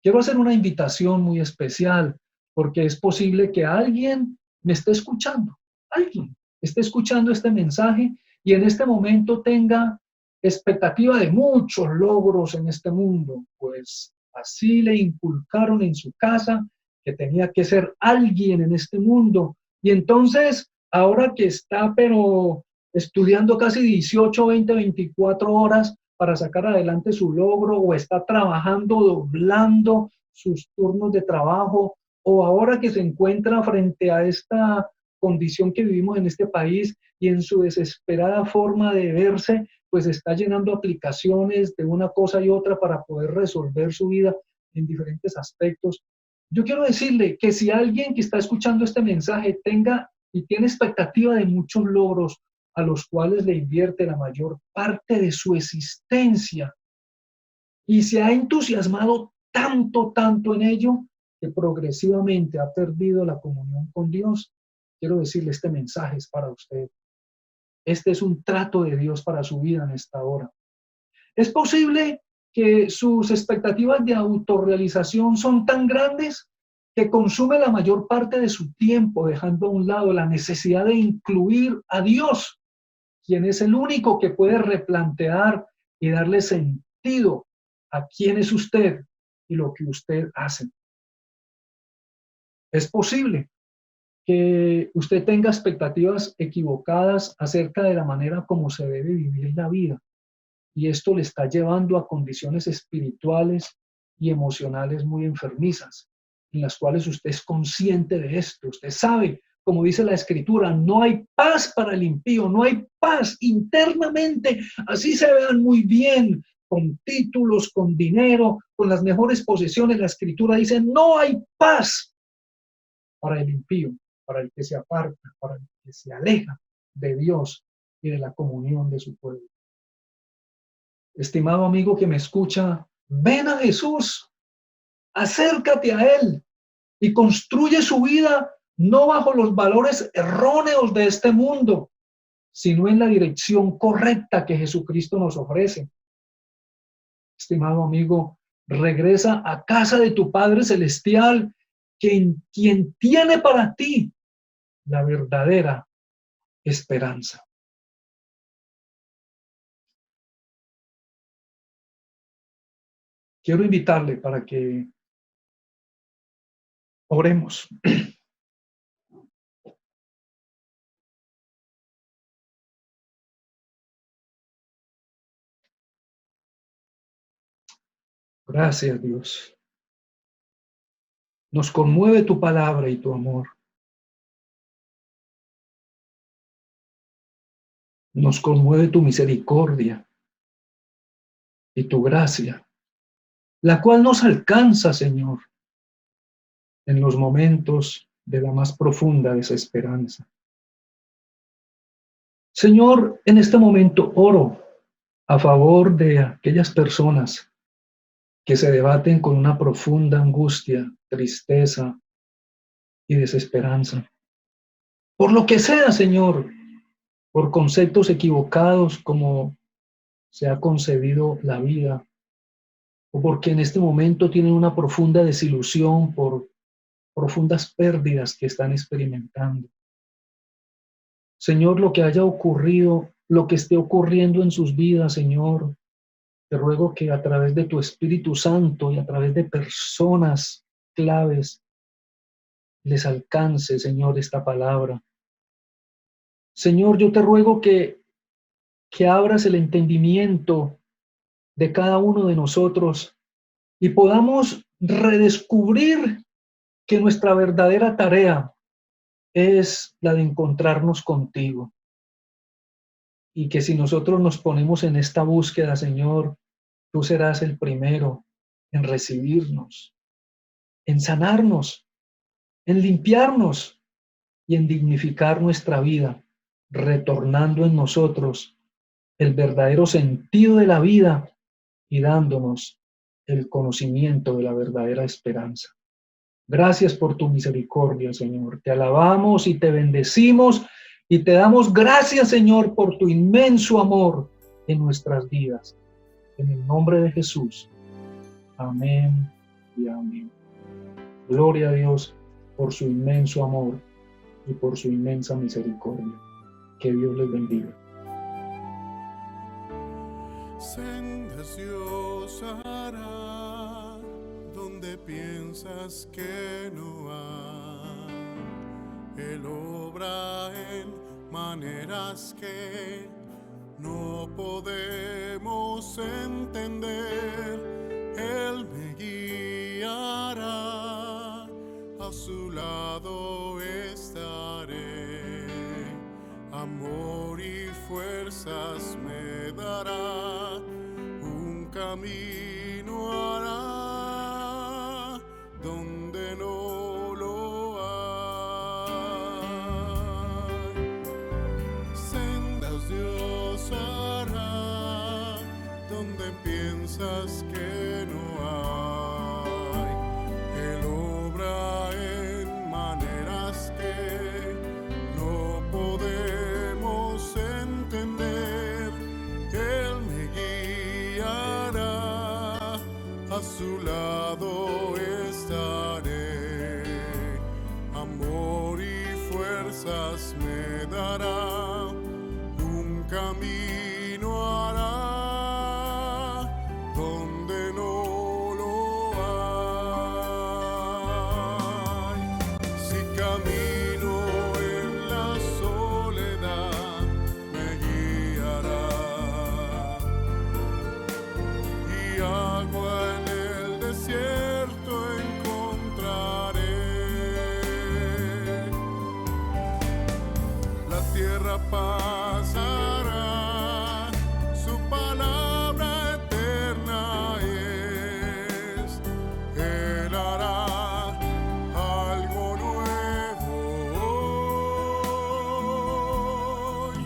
Speaker 2: Quiero hacer una invitación muy especial porque es posible que alguien me esté escuchando, alguien esté escuchando este mensaje y en este momento tenga expectativa de muchos logros en este mundo, pues así le inculcaron en su casa que tenía que ser alguien en este mundo. Y entonces, ahora que está, pero estudiando casi 18, 20, 24 horas para sacar adelante su logro, o está trabajando, doblando sus turnos de trabajo, o ahora que se encuentra frente a esta condición que vivimos en este país y en su desesperada forma de verse, pues está llenando aplicaciones de una cosa y otra para poder resolver su vida en diferentes aspectos. Yo quiero decirle que si alguien que está escuchando este mensaje tenga y tiene expectativa de muchos logros a los cuales le invierte la mayor parte de su existencia y se ha entusiasmado tanto en ello que progresivamente ha perdido la comunión con Dios, quiero decirle, este mensaje es para usted. Este es un trato de Dios para su vida en esta hora. Es posible que sus expectativas de autorrealización son tan grandes que consume la mayor parte de su tiempo, dejando a un lado la necesidad de incluir a Dios, quien es el único que puede replantear y darle sentido a quién es usted y lo que usted hace. Es posible que usted tenga expectativas equivocadas acerca de la manera como se debe vivir la vida, y esto le está llevando a condiciones espirituales y emocionales muy enfermizas, en las cuales usted es consciente de esto. Usted sabe, como dice la Escritura, no hay paz para el impío, no hay paz internamente, así se vean muy bien, con títulos, con dinero, con las mejores posesiones. La Escritura dice, no hay paz para el impío, para el que se aparta, para el que se aleja de Dios y de la comunión de su pueblo. Estimado amigo que me escucha, ven a Jesús, acércate a Él y construye su vida no bajo los valores erróneos de este mundo, sino en la dirección correcta que Jesucristo nos ofrece. Estimado amigo, regresa a casa de tu Padre Celestial, quien tiene para ti la verdadera esperanza. Quiero invitarle para que oremos. Gracias, Dios. Nos conmueve tu palabra y tu amor. Nos conmueve tu misericordia y tu gracia, la cual nos alcanza, Señor, en los momentos de la más profunda desesperanza. Señor, en este momento oro a favor de aquellas personas que se debaten con una profunda angustia, tristeza y desesperanza. Por lo que sea, Señor, por conceptos equivocados como se ha concebido la vida, o porque en este momento tienen una profunda desilusión por profundas pérdidas que están experimentando. Señor, lo que haya ocurrido, lo que esté ocurriendo en sus vidas, Señor, te ruego que a través de tu Espíritu Santo y a través de personas claves les alcance, Señor, esta palabra. Señor, yo te ruego que abras el entendimiento de cada uno de nosotros y podamos redescubrir que nuestra verdadera tarea es la de encontrarnos contigo. Y que si nosotros nos ponemos en esta búsqueda, Señor, tú serás el primero en recibirnos, en sanarnos, en limpiarnos y en dignificar nuestra vida, retornando en nosotros el verdadero sentido de la vida y dándonos el conocimiento de la verdadera esperanza. Gracias por tu misericordia, Señor. Te alabamos y te bendecimos y te damos gracias, Señor, por tu inmenso amor en nuestras vidas. En el nombre de Jesús. Amén y amén. Gloria a Dios por su inmenso amor y por su inmensa misericordia. Que Dios les bendiga.
Speaker 3: Sendas Dios hará donde piensas que no hay. Él obra en maneras que no podemos entender. Él me guiará, a su lado estaré. Amor y fuerzas me dará, un camino hará donde no lo hay. Sendas Dios hará donde piensas que no hay. Él obra en maneras que no podemos entender. fuerzas me dará, un camino hará donde no lo hay. Si camino en la soledad, me guiará, y agua en el desierto encontraré. La tierra pasará, su palabra eterna es. Él hará algo nuevo hoy.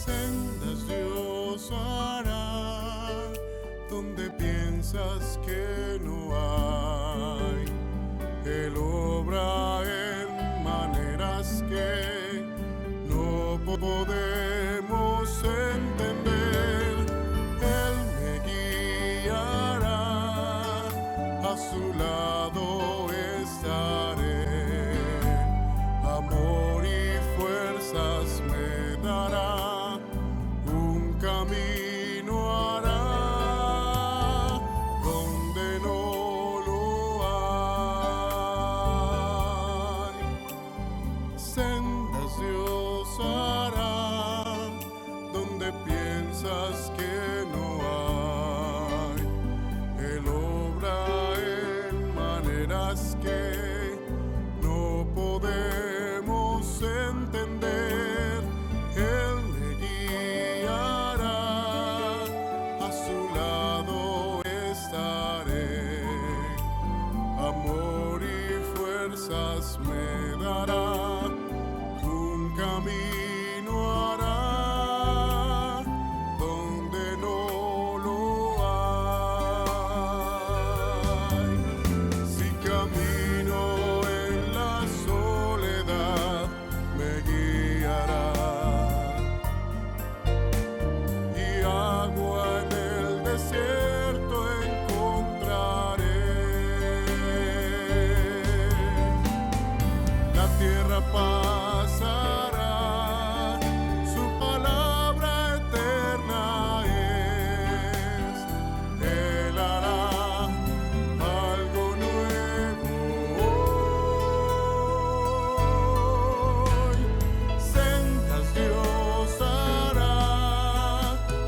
Speaker 3: Sendas Dios hará donde piensas que no hay. Él obra en maneras que no podemos entender. Él me guiará, a su lado estaré. Amor y fuerzas me dará, un camino hará donde no lo hay. Sendas Dios hará donde piensas que no hay. Él obra en maneras que no podemos entender. Él me guiará, a su lado estaré. Amor y fuerzas me dará, un camino hará donde no lo hay. Si camino en la soledad, me guiará, y agua en el desierto encontraré. La tierra pasará, su palabra eterna es. Él hará algo nuevo hoy. Sendas Dios hará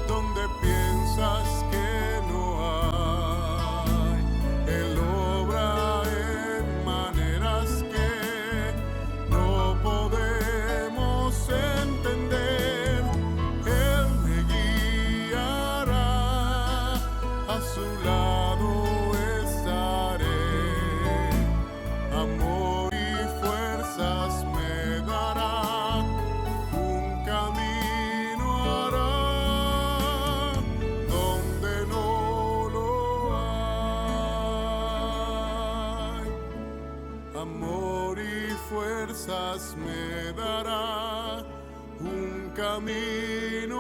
Speaker 3: donde piensas que no hay. Él obra en maneras que no podemos entender. Él me guiará, a su lado estaré. Amor y fuerzas me dará, un camino hará donde no lo hay. Amor y fuerzas me dará, un camino